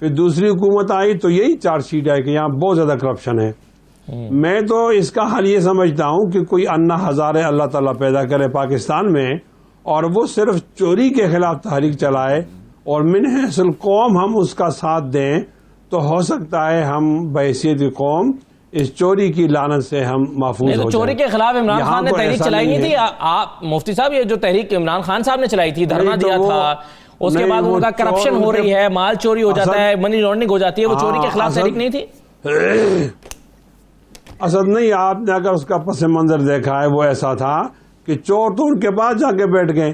پھر دوسری حکومت آئی تو یہی 4 شیٹ ہے کہ یہاں بہت زیادہ کرپشن ہے. میں تو اس کا حل یہ سمجھتا ہوں کہ کوئی انا ہزارے اللہ تعالیٰ پیدا کرے پاکستان میں, اور وہ صرف چوری کے خلاف تحریک چلائے, اور من حیث القوم ہم اس کا ساتھ دیں, تو ہو سکتا ہے ہم بحیثیت قوم اس چوری کی لعنت سے ہم محفوظ ہو جائیں. چوری کے خلاف عمران خان نے تحریک چلائی نہیں تھی. آپ مفتی صاحب, یہ جو تحریک عمران خان صاحب نے چلائی تھی, دھرنا دیا تھا, اس کے بعد ان کا کرپشن ہو رہی ہے, مال چوری ہو جاتا ہے, منی لانڈرنگ ہو جاتی ہے, وہ چوری کے خلاف تحریک نہیں تھی. اسد نہیں, آپ نے اگر اس کا پس منظر دیکھا ہے وہ ایسا تھا کہ چور تو ان کے پاس جا کے بیٹھ گئے.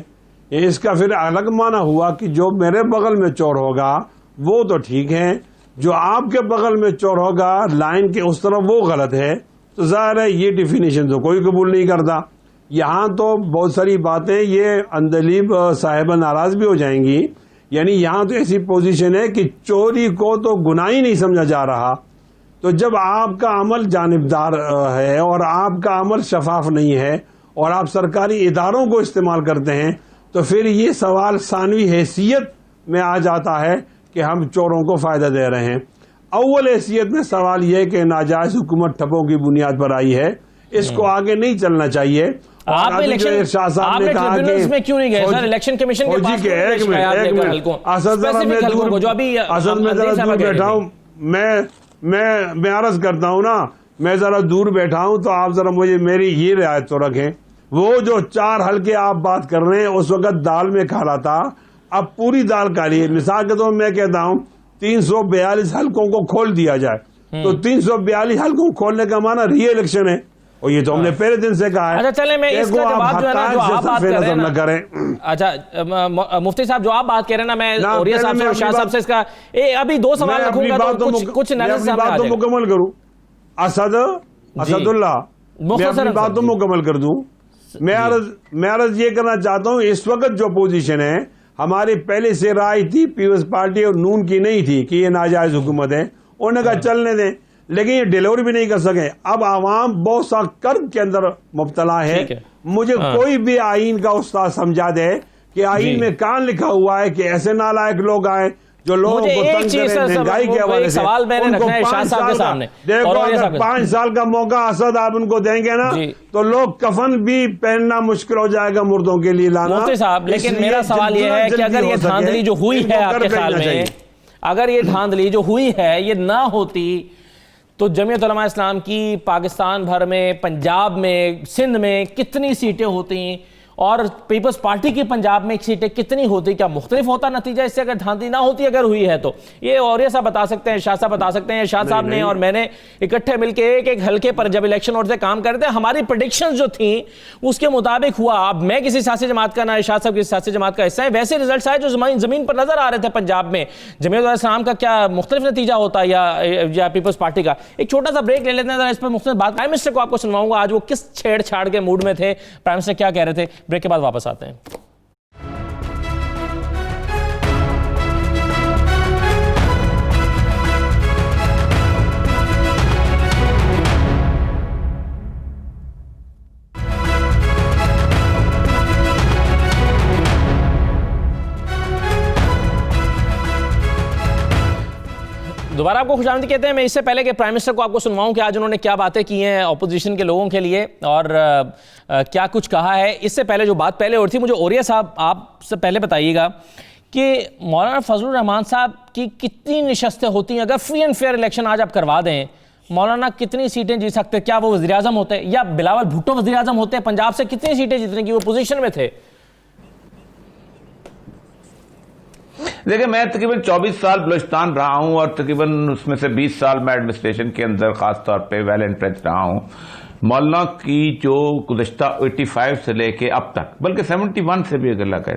اس کا پھر الگ معنی ہوا کہ جو میرے بغل میں چور ہوگا وہ تو ٹھیک ہے, جو آپ کے بغل میں چور ہوگا لائن کے اس طرف وہ غلط ہے. تو ظاہر ہے یہ ڈیفینیشن تو کوئی قبول نہیں کرتا. یہاں تو بہت ساری باتیں یہ اندلیب صاحبہ ناراض بھی ہو جائیں گی. یعنی یہاں تو ایسی پوزیشن ہے کہ چوری کو تو گناہ ہی نہیں سمجھا جا رہا. تو جب آپ کا عمل جانبدار ہے اور آپ کا عمل شفاف نہیں ہے اور آپ سرکاری اداروں کو استعمال کرتے ہیں, تو پھر یہ سوال ثانوی حیثیت میں آ جاتا ہے کہ ہم چوروں کو فائدہ دے رہے ہیں. اول حیثیت میں سوال یہ کہ ناجائز حکومت ٹھپوں کی بنیاد پر آئی ہے, اس کو آگے نہیں چلنا چاہیے. آپ نے ٹریبیونلز میں کیوں نہیں گئے سر؟ الیکشن کمیشن کے پاس ایک منٹ اسد میں ذرا دور بیٹھا ہوں, میں عرض کرتا ہوں نا, میں ذرا دور بیٹھا ہوں, تو آپ ذرا مجھے میری یہ رعایت تو رکھیں. وہ جو 4 حلقے آپ بات کر رہے ہیں اس وقت دال میں کھالا تھا, اب پوری دال کھا لی. مثال کے طور پر میں کہتا ہوں 342 حلقوں کو کھول دیا جائے, تو 342 حلقوں کو کھولنے کا معنی ری الیکشن ہے, اور یہ تو ہم نے پہلے دن سے کہا ہے. اچھا چلیں, میں اس کا جواب جو ہے نا, جو آپ بات کر رہے ہیں نا, اچھا مفتی صاحب جو آپ بات کر رہے ہیں نا, میں اوریہ صاحب سے اور شاہ صاحب سے اس کا ابھی 2 سوال رکھوں گا تو کچھ نظر سامنے آ جائے. مکمل کروں اسد اللہ, میں اپنی بات تو مکمل کر دوں. میں عرض یہ کرنا چاہتا ہوں, اس وقت جو پوزیشن ہے ہماری پہلے سے رائے تھی, پیپلز پارٹی اور نون کی نہیں تھی کہ یہ ناجائز حکومت ہے, انہوں نے کہا چلنے دیں, لیکن یہ ڈیلیوری بھی نہیں کر سکے. اب عوام بہت سا کرب کے اندر مبتلا ہے. مجھے کوئی بھی آئین کا استاد سمجھا دے کہ آئین میں کہاں لکھا ہوا ہے کہ ایسے نالائق لوگ آئے جو لوگوں کو تنگ کریں مہنگائی کے حوالے سے. ان کو 5 سال کا موقع اسد آپ ان کو دیں گے نا, تو لوگ کفن بھی پہننا مشکل ہو جائے گا مردوں کے لیے لانا. مفتی صاحب لیکن میرا سوال یہ ہے کہ اگر یہ دھاندلی جو ہوئی ہے آپ کے خیال میں, اگر یہ دھاندلی جو ہوئی ہے یہ نہ ہوتی تو جمعیت علماء اسلام کی پاکستان بھر میں، پنجاب میں، سندھ میں کتنی سیٹیں ہوتی اور پیپلز پارٹی کی پنجاب میں سیٹیں کتنی ہوتی؟ کیا مختلف ہوتا نتیجہ اس سے اگر دھاندلی نہ ہوتی اگر ہوئی ہے تو؟ یہ اوریہ صاحب بتا سکتے ہیں، شاہ صاحب بتا سکتے ہیں. شاہ صاحب نے اور میں نے اکٹھے مل کے ایک حلقے پر جب الیکشن اور سے کام کرتے ہیں، ہماری پریڈکشنز جو تھیں اس کے مطابق ہوا. اب میں کسی سیاسی جماعت کا نہ شاہ صاحب کسی سیاسی جماعت کا حصہ ہے، ویسے رزلٹس آئے جو زمین پر نظر آ رہے تھے پنجاب میں. جمعیت اسلام کا کیا مختلف نتیجہ ہوتا یا پیپلز پارٹی کا؟ ایک چھوٹا سا بریک لے لیتے ہیں، اس پر مختلف بات. پرائم منسٹر کو آپ کو سنواؤں گا آج وہ کس چھیڑ چھاڑ کے موڈ میں تھے، پرائم منسٹر کیا کہہ رہے تھے. بریک کے بعد واپس آتے ہیں. دوبارہ آپ کو خوش آمدید کہتے ہیں. میں اس سے پہلے کہ پرائم منسٹر کو آپ کو سنواؤں کہ آج انہوں نے کیا باتیں کی ہیں اپوزیشن کے لوگوں کے لیے اور کیا کچھ کہا ہے، اس سے پہلے جو بات پہلے اور تھی، مجھے اوریہ صاحب آپ سے پہلے بتائیے گا کہ مولانا فضل الرحمان صاحب کی کتنی نشستیں ہوتی ہیں اگر فری اینڈ فیئر الیکشن آج آپ کروا دیں؟ مولانا کتنی سیٹیں جیت سکتے؟ کیا وہ وزیر اعظم ہوتے یا بلاول بھٹو وزیر اعظم ہوتے؟ پنجاب سے کتنی سیٹیں جیتنے کی وہ پوزیشن میں تھے؟ دیکھیں، میں تقریباً 24 سال بلوچستان رہا ہوں اور تقریباً اس میں سے 20 سال میں ایڈمنسٹریشن کے اندر خاص طور پہ ویل انٹرنچ رہا ہوں. مولانا کی جو گزشتہ 85 سے لے کے اب تک، بلکہ 71 سے بھی اگر لگا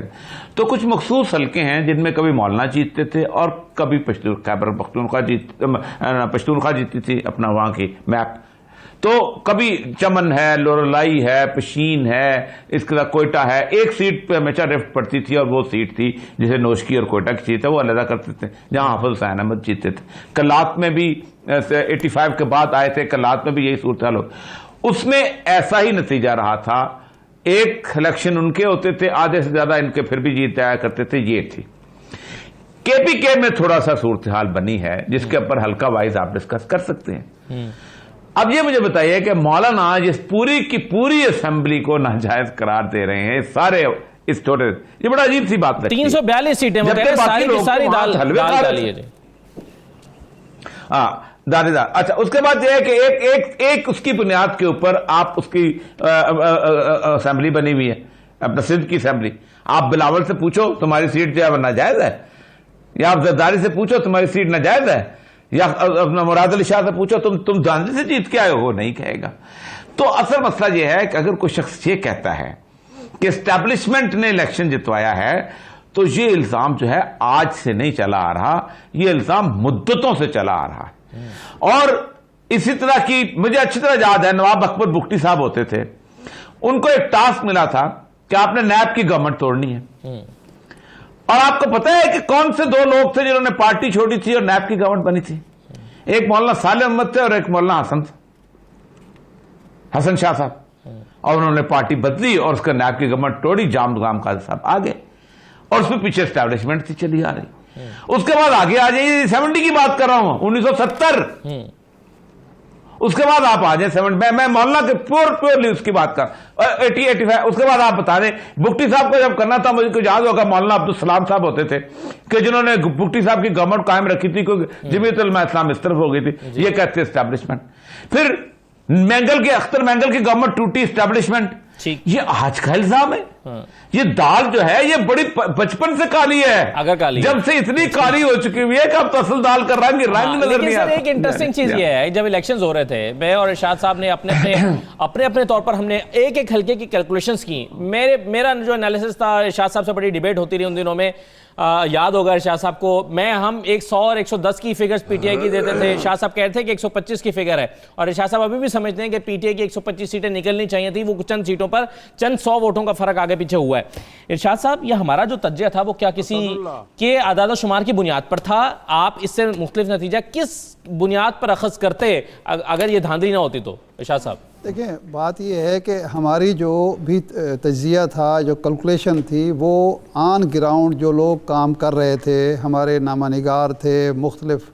تو کچھ مخصوص حلقے ہیں جن میں کبھی مولانا جیتتے تھے اور کبھی خیبر پختونخوا جیتی تھی اپنا وہاں کی میپ. تو کبھی چمن ہے، لورلائی ہے، پشین ہے، اس کے بعد کوئٹہ ہے. ایک سیٹ پہ ہمیشہ رفٹ پڑتی تھی اور وہ سیٹ تھی جسے نوشکی اور کوئٹہ کی سیٹ ہے وہ علیحدہ کرتے تھے جہاں حافظ حسین احمد جیتے تھے. کلات میں بھی 85 کے بعد آئے تھے، کلات میں بھی یہی صورتحال ہو. اس میں ایسا ہی نتیجہ رہا تھا. ایک الیکشن ان کے ہوتے تھے، آدھے سے زیادہ ان کے پھر بھی جیت آیا کرتے تھے. یہ تھی کے پی کے میں تھوڑا سا صورتحال بنی ہے جس کے اوپر ہلکا وائز آپ ڈسکس کر سکتے ہیں. اب یہ مجھے بتائیے کہ مولانا جس پوری کی پوری اسمبلی کو ناجائز قرار دے رہے ہیں سارے اس چھوٹے، یہ بڑا عجیب سی بات ہے. 342 سیٹیں ساری ڈالی ہے. ہاں دار. اچھا، اس کے بعد یہ ہے کہ ایک اس کی بنیاد کے اوپر آپ اس کی اسمبلی بنی ہوئی ہے، اپنا سندھ کی اسمبلی. آپ بلاول سے پوچھو تمہاری سیٹ جو ہے وہ ناجائز ہے، یا آپ زرداری سے پوچھو تمہاری سیٹ ناجائز ہے، یا اپنا مراد علی شاہ سے پوچھو تم دھاندلی سے جیت کے آئے ہو، نہیں کہے گا. تو اصل مسئلہ یہ ہے کہ اگر کوئی شخص یہ کہتا ہے کہ اسٹیبلشمنٹ نے الیکشن جتوایا ہے تو یہ الزام جو ہے آج سے نہیں چلا آ رہا، یہ الزام مدتوں سے چلا آ رہا ہے. اور اسی طرح کی مجھے اچھی طرح یاد ہے نواب اکبر بگٹی صاحب ہوتے تھے، ان کو ایک ٹاسک ملا تھا کہ آپ نے نیب کی گورنمنٹ توڑنی ہے. اور آپ کو پتہ ہے کہ کون سے دو لوگ تھے جنہوں نے پارٹی چھوڑی تھی اور نیب کی گورنمنٹ بنی تھی؟ ایک مولانا صالح احمد تھے اور ایک مولانا حسن شاہ صاحب. اور انہوں نے پارٹی بدلی اور اس کا نیب کی گورنمنٹ توڑی، جام قاضی صاحب آگے، اور اس میں پیچھے اسٹیبلشمنٹ تھی چلی آ رہی. اس کے بعد آگے آ جائیے، 70 کی بات کر رہا ہوں، 1970. اس کے بعد آپ آ جائیں 70، میں مولانا کے پیورلی اس کی بات کر 80-85. اس کے بعد آپ بتا دیں بگٹی صاحب کو جب کرنا تھا، مجھے کو یاد ہوگا مولانا عبدالسلام صاحب ہوتے تھے کہ جنہوں نے بگٹی صاحب کی گورنمنٹ قائم رکھی تھی کیونکہ جمعیت علماء اسلام اس طرف ہو گئی تھی، یہ کہتے اسٹیبلشمنٹ. پھر اختر مینگل کی گورنمنٹ ٹوٹی، اسٹیبلشمنٹ. یہ آج کا الزام ہے. یہ دال جو ہے یہ بڑی بچپن سے کالی ہے، اگر کالی جب سے اتنی کالی ہو چکی ہوئی ہے کہ اب تو اصل دال کا رنگ نظر نہیں آتا. ایک انٹرسٹنگ چیز یہ ہے، جب الیکشنز ہو رہے تھے میں اور ارشاد صاحب نے اپنے طور پر ہم نے ایک ہلکے کی کیلکولیشنز کی. میرا جو انالیسس تھا، ارشاد صاحب سے بڑی ڈیبیٹ ہوتی رہی ان دنوں میں، یاد ہوگا ارشاد صاحب کو. ہم 100 اور 110 کی فگرز پی ٹی آئی کی دیتے تھے، ارشاد صاحب کہتے تھے کہ 125 کی فگر ہے، اور ارشاد صاحب ابھی بھی سمجھتے ہیں کہ پی ٹی آئی کی 125 سیٹیں نکلنی چاہیے تھی. وہ چند سیٹوں پر چند 100 ووٹوں کا فرق آگے پیچھے ہوا ہے. ارشاد صاحب، یہ ہمارا جو تجزیہ تھا وہ کیا کسی کے اعداد و شمار کی بنیاد پر تھا؟ آپ اس سے مختلف نتیجہ کس بنیاد پر اخذ کرتے اگر یہ دھاندلی نہ ہوتی تو؟ ارشاد صاحب دیکھیں، بات یہ ہے کہ ہماری جو بھی تجزیہ تھا، جو کیلکولیشن تھی، وہ آن گراؤنڈ جو لوگ کام کر رہے تھے، ہمارے نامہ نگار تھے، مختلف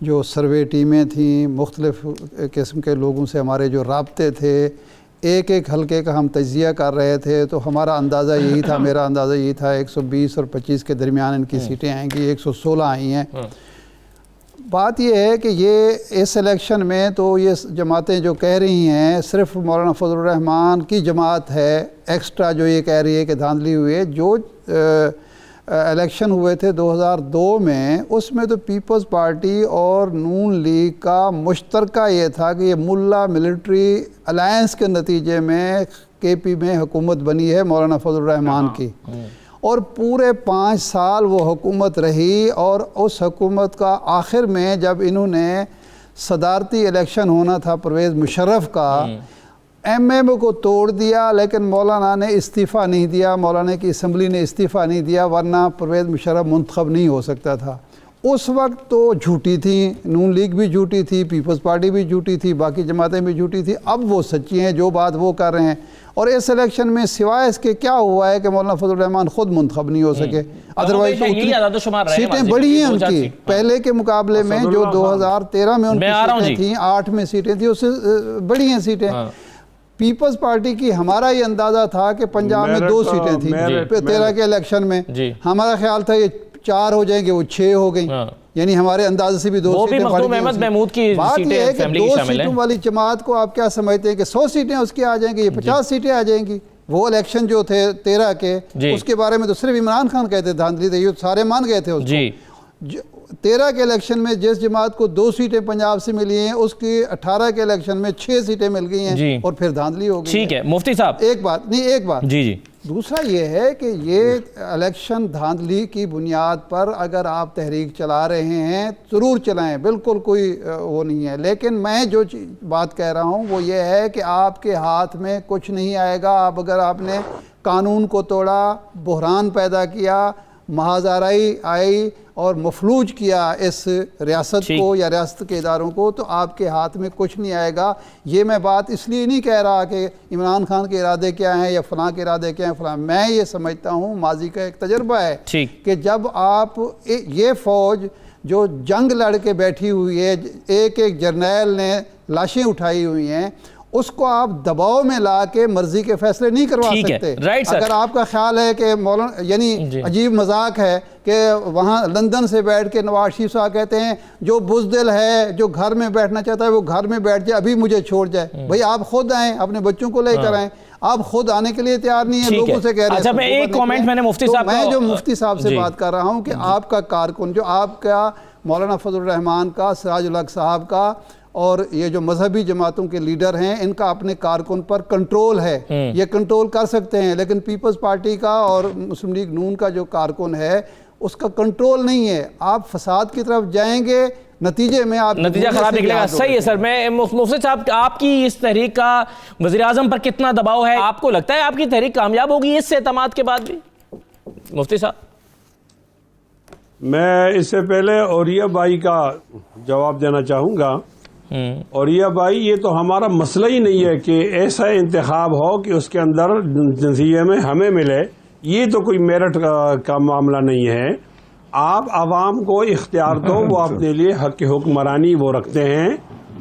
جو سروے ٹیمیں تھیں، مختلف قسم کے لوگوں سے ہمارے جو رابطے تھے، ایک ایک حلقے کا ہم تجزیہ کر رہے تھے تو ہمارا اندازہ یہی تھا، میرا اندازہ یہی تھا 120 اور 25 کے درمیان ان کی سیٹیں آئیں گی، 116 آئی ہیں۔ بات یہ ہے کہ یہ اس الیکشن میں تو یہ جماعتیں جو کہہ رہی ہیں صرف مولانا فضل الرحمان کی جماعت ہے ایکسٹرا جو یہ کہہ رہی ہے کہ دھاندلی ہوئی ہے۔ جو الیکشن ہوئے تھے 2002 میں، اس میں تو پیپلز پارٹی اور نون لیگ کا مشترکہ یہ تھا کہ یہ ملا ملٹری الائنس کے نتیجے میں کے پی میں حکومت بنی ہے مولانا فضل الرحمان کی، اور پورے 5 سال وہ حکومت رہی، اور اس حکومت کا آخر میں جب انہوں نے صدارتی الیکشن ہونا تھا پرویز مشرف کا، ایم ایم او کو توڑ دیا، لیکن مولانا نے استعفیٰ نہیں دیا، مولانا کی اسمبلی نے استعفیٰ نہیں دیا، ورنہ پرویز مشرف منتخب نہیں ہو سکتا تھا۔ اس وقت تو جھوٹی تھیں، نون لیگ بھی جھوٹی تھی، پیپلز پارٹی بھی جھوٹی تھی، باقی جماعتیں بھی جھوٹی تھی، اب وہ سچی ہیں، جو بات وہ کر رہے ہیں۔ اور اس الیکشن میں سوائے اس کے کیا ہوا ہے کہ مولانا فضل الرحمان خود منتخب نہیں ہو سکے، ادروائز سیٹیں بڑی ہیں ان کی پہلے کے مقابلے میں، جو 2013 میں ان کی سیٹیں تھیں، 8 میں سیٹیں تھیں، اس سے بڑی ہیں سیٹیں۔ پیپلز پارٹی کی ہمارا یہ اندازہ تھا کہ پنجاب میں 2 سیٹیں تھیں 13 کے الیکشن میں، ہمارا خیال تھا یہ 4 ہو جائیں گے، وہ 6 ہو گئیں، یعنی ہمارے اندازے سے بھی 2 سیٹیں بڑھ گئی۔ بات یہ ہے کہ 2 سیٹوں والی جماعت کو آپ کیا سمجھتے ہیں کہ 100 سیٹیں اس کی آ جائیں گی، یہ 50 سیٹیں آ جائیں گی؟ وہ الیکشن جو تھے 13 کے، اس کے بارے میں تو صرف عمران خان کہتے دھاندلی تھے، یہ سارے مان گئے تھے اس کو۔ 13 کے الیکشن میں جس جماعت کو 2 سیٹیں پنجاب سے ملی ہیں، اس کی 18 کے الیکشن میں 6 سیٹیں مل گئی ہیں، اور پھر دھاندلی ہو گئی۔ ٹھیک ہے مفتی صاحب، ایک بات دوسرا یہ ہے کہ یہ الیکشن دھاندلی کی بنیاد پر اگر آپ تحریک چلا رہے ہیں ضرور چلائیں، بالکل کوئی وہ نہیں ہے، لیکن میں جو بات کہہ رہا ہوں وہ یہ ہے کہ آپ کے ہاتھ میں کچھ نہیں آئے گا۔ اگر آپ نے قانون کو توڑا، بحران پیدا کیا، محاذ آرائی آئی اور مفلوج کیا اس ریاست کو یا ریاست کے اداروں کو، تو آپ کے ہاتھ میں کچھ نہیں آئے گا۔ یہ میں بات اس لیے نہیں کہہ رہا کہ عمران خان کے ارادے کیا ہیں یا فلاں کے ارادے کیا ہیں فلاں، میں یہ سمجھتا ہوں ماضی کا ایک تجربہ ہے کہ جب آپ یہ فوج جو جنگ لڑ کے بیٹھی ہوئی ہے، ایک ایک جرنیل نے لاشیں اٹھائی ہوئی ہیں، اس کو آپ دباؤ میں لا کے مرضی کے فیصلے نہیں کروا سکتے۔ اگر آپ کا خیال ہے کہ مولانا یعنی عجیب مذاق ہے کہ وہاں لندن سے بیٹھ کے نواز شریف صاحب کہتے ہیں جو بزدل ہے، جو گھر میں بیٹھنا چاہتا ہے وہ گھر میں بیٹھ جائے، ابھی مجھے چھوڑ جائے۔ بھئی آپ خود آئیں، اپنے بچوں کو لے کر آئیں، آپ خود آنے کے لیے تیار نہیں ہیں، لوگوں سے کہہ رہے ہیں۔ اچھا میں ایک کامنٹ میں نے مفتی صاحب میں جو مفتی صاحب سے بات کر رہا ہوں کہ آپ کا کارکن جو آپ کا مولانا فضل الرحمان کا، سراج الحق صاحب کا، اور یہ جو مذہبی جماعتوں کے لیڈر ہیں، ان کا اپنے کارکن پر کنٹرول ہے، یہ کنٹرول کر سکتے ہیں، لیکن پیپلز پارٹی کا اور مسلم لیگ نون کا جو کارکن ہے اس کا کنٹرول نہیں ہے۔ آپ فساد کی طرف جائیں گے، نتیجے میں آپ نتیجہ خراب نکلے گا۔ صحیح ہے سر، میں مفتی صاحب آپ کی اس تحریک کا وزیر اعظم پر کتنا دباؤ ہے؟ آپ کو لگتا ہے آپ کی تحریک کامیاب ہوگی اس سے اعتماد کے بعد بھی؟ مفتی صاحب میں اس سے پہلے اوریہ بھائی کا جواب دینا چاہوں گا۔ اوریہ بھائی، یہ تو ہمارا مسئلہ ہی نہیں ہے کہ ایسا انتخاب ہو کہ اس کے اندر نتیجے میں ہمیں ملے، یہ تو کوئی میرٹ کا معاملہ نہیں ہے۔ آپ عوام کو اختیار دو، وہ اپنے لیے حق حکمرانی وہ رکھتے ہیں،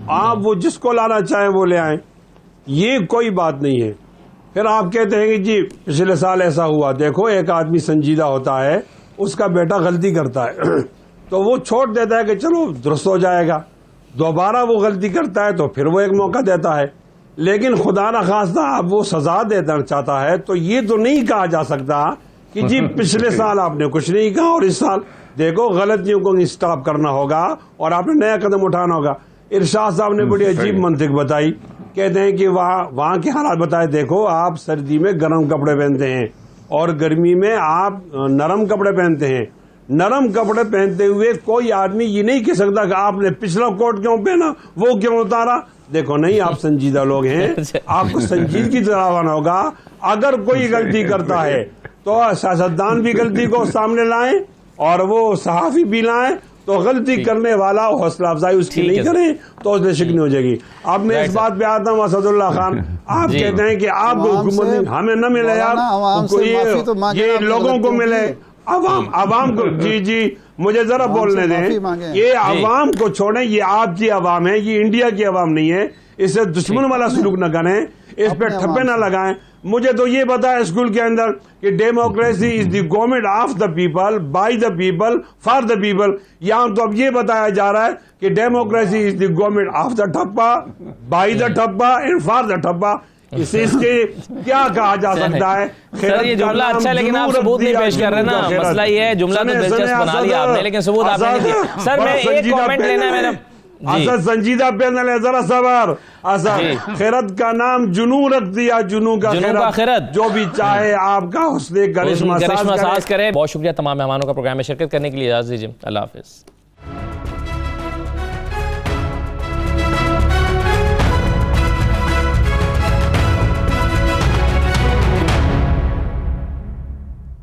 آپ وہ جس کو لانا چاہیں وہ لے آئیں، یہ کوئی بات نہیں ہے۔ پھر آپ کہتے ہیں کہ جی پچھلے سال ایسا ہوا، دیکھو ایک آدمی سنجیدہ ہوتا ہے، اس کا بیٹا غلطی کرتا ہے تو وہ چھوڑ دیتا ہے کہ چلو درست ہو جائے گا، دوبارہ وہ غلطی کرتا ہے تو پھر وہ ایک موقع دیتا ہے، لیکن خدا نخواستہ آپ وہ سزا دینا چاہتا ہے تو یہ تو نہیں کہا جا سکتا کہ جی پچھلے سال آپ نے کچھ نہیں کہا اور اس سال دیکھو غلطیوں کو اسٹاپ کرنا ہوگا اور آپ نے نیا قدم اٹھانا ہوگا۔ ارشاد صاحب نے بڑی عجیب منطق بتائی، کہتے ہیں کہ وہاں کے حالات بتائے، دیکھو آپ سردی میں گرم کپڑے پہنتے ہیں اور گرمی میں آپ نرم کپڑے پہنتے ہیں، نرم کپڑے پہنتے ہوئے کوئی آدمی یہ نہیں کہہ سکتا کہ آپ نے پچھلا کوٹ کیوں پہنا، وہ کیوں اتارا۔ دیکھو نہیں، آپ سنجیدہ لوگ ہیں، آپ کو سنجیدگی سے آنا ہوگا۔ اگر کوئی غلطی کرتا ہے تو سیاستدان بھی غلطی کو سامنے لائیں اور وہ صحافی بھی لائیں، تو غلطی کرنے والا حوصلہ افزائی اس کی نہیں کریں تو اس نے شکنی ہو جائے گی۔ اب میں اس بات پہ آتا ہوں، اسد اللہ خان، آپ کہتے ہیں کہ آپ کو حکومت ہمیں نہ ملے، یہ لوگوں کو ملے، عوام کو۔ جی مجھے ذرا بولنے دیں، یہ عوام کو چھوڑیں، یہ آپ کی عوام ہے، یہ انڈیا کی عوام نہیں ہے، اس سے دشمن والا سلوک نہ کریں۔ اس پہ ٹھپے نہ لگائیں. مجھے تو یہ پتا ہے اسکول کے اندر کہ democracy is the government of the people, by the people, for the people. یہاں تو اب یہ بتایا جا رہا ہے کہ democracy is the government of the ٹھپا, بائی دا ٹھپا اینڈ فار دا ٹھپا. اس کے کیا کہا جا سکتا ہے؟ سر یہ جملہ اچھا ہے لیکن آپ ثبوت نہیں پیش کر رہے نا. مسئلہ یہ ہے جملہ تو دلچسپ بنا لیا آپ نے لیکن ثبوت آپ نے نہیں دیا. سر میں ایک کامنٹ لینا ہے میرا. اسد سنجیدہ پینل ہے, ذرا صبر. اسد خیرت کا نام جنوں رکھ دیا, جنوں کا خیرت. جو بھی چاہے آپ کا حسن کرشمہ ساز کرے. بہت شکریہ تمام مہمانوں کا پروگرام میں شرکت کرنے کے لیے. اجازت دیجیے, اللہ حافظ.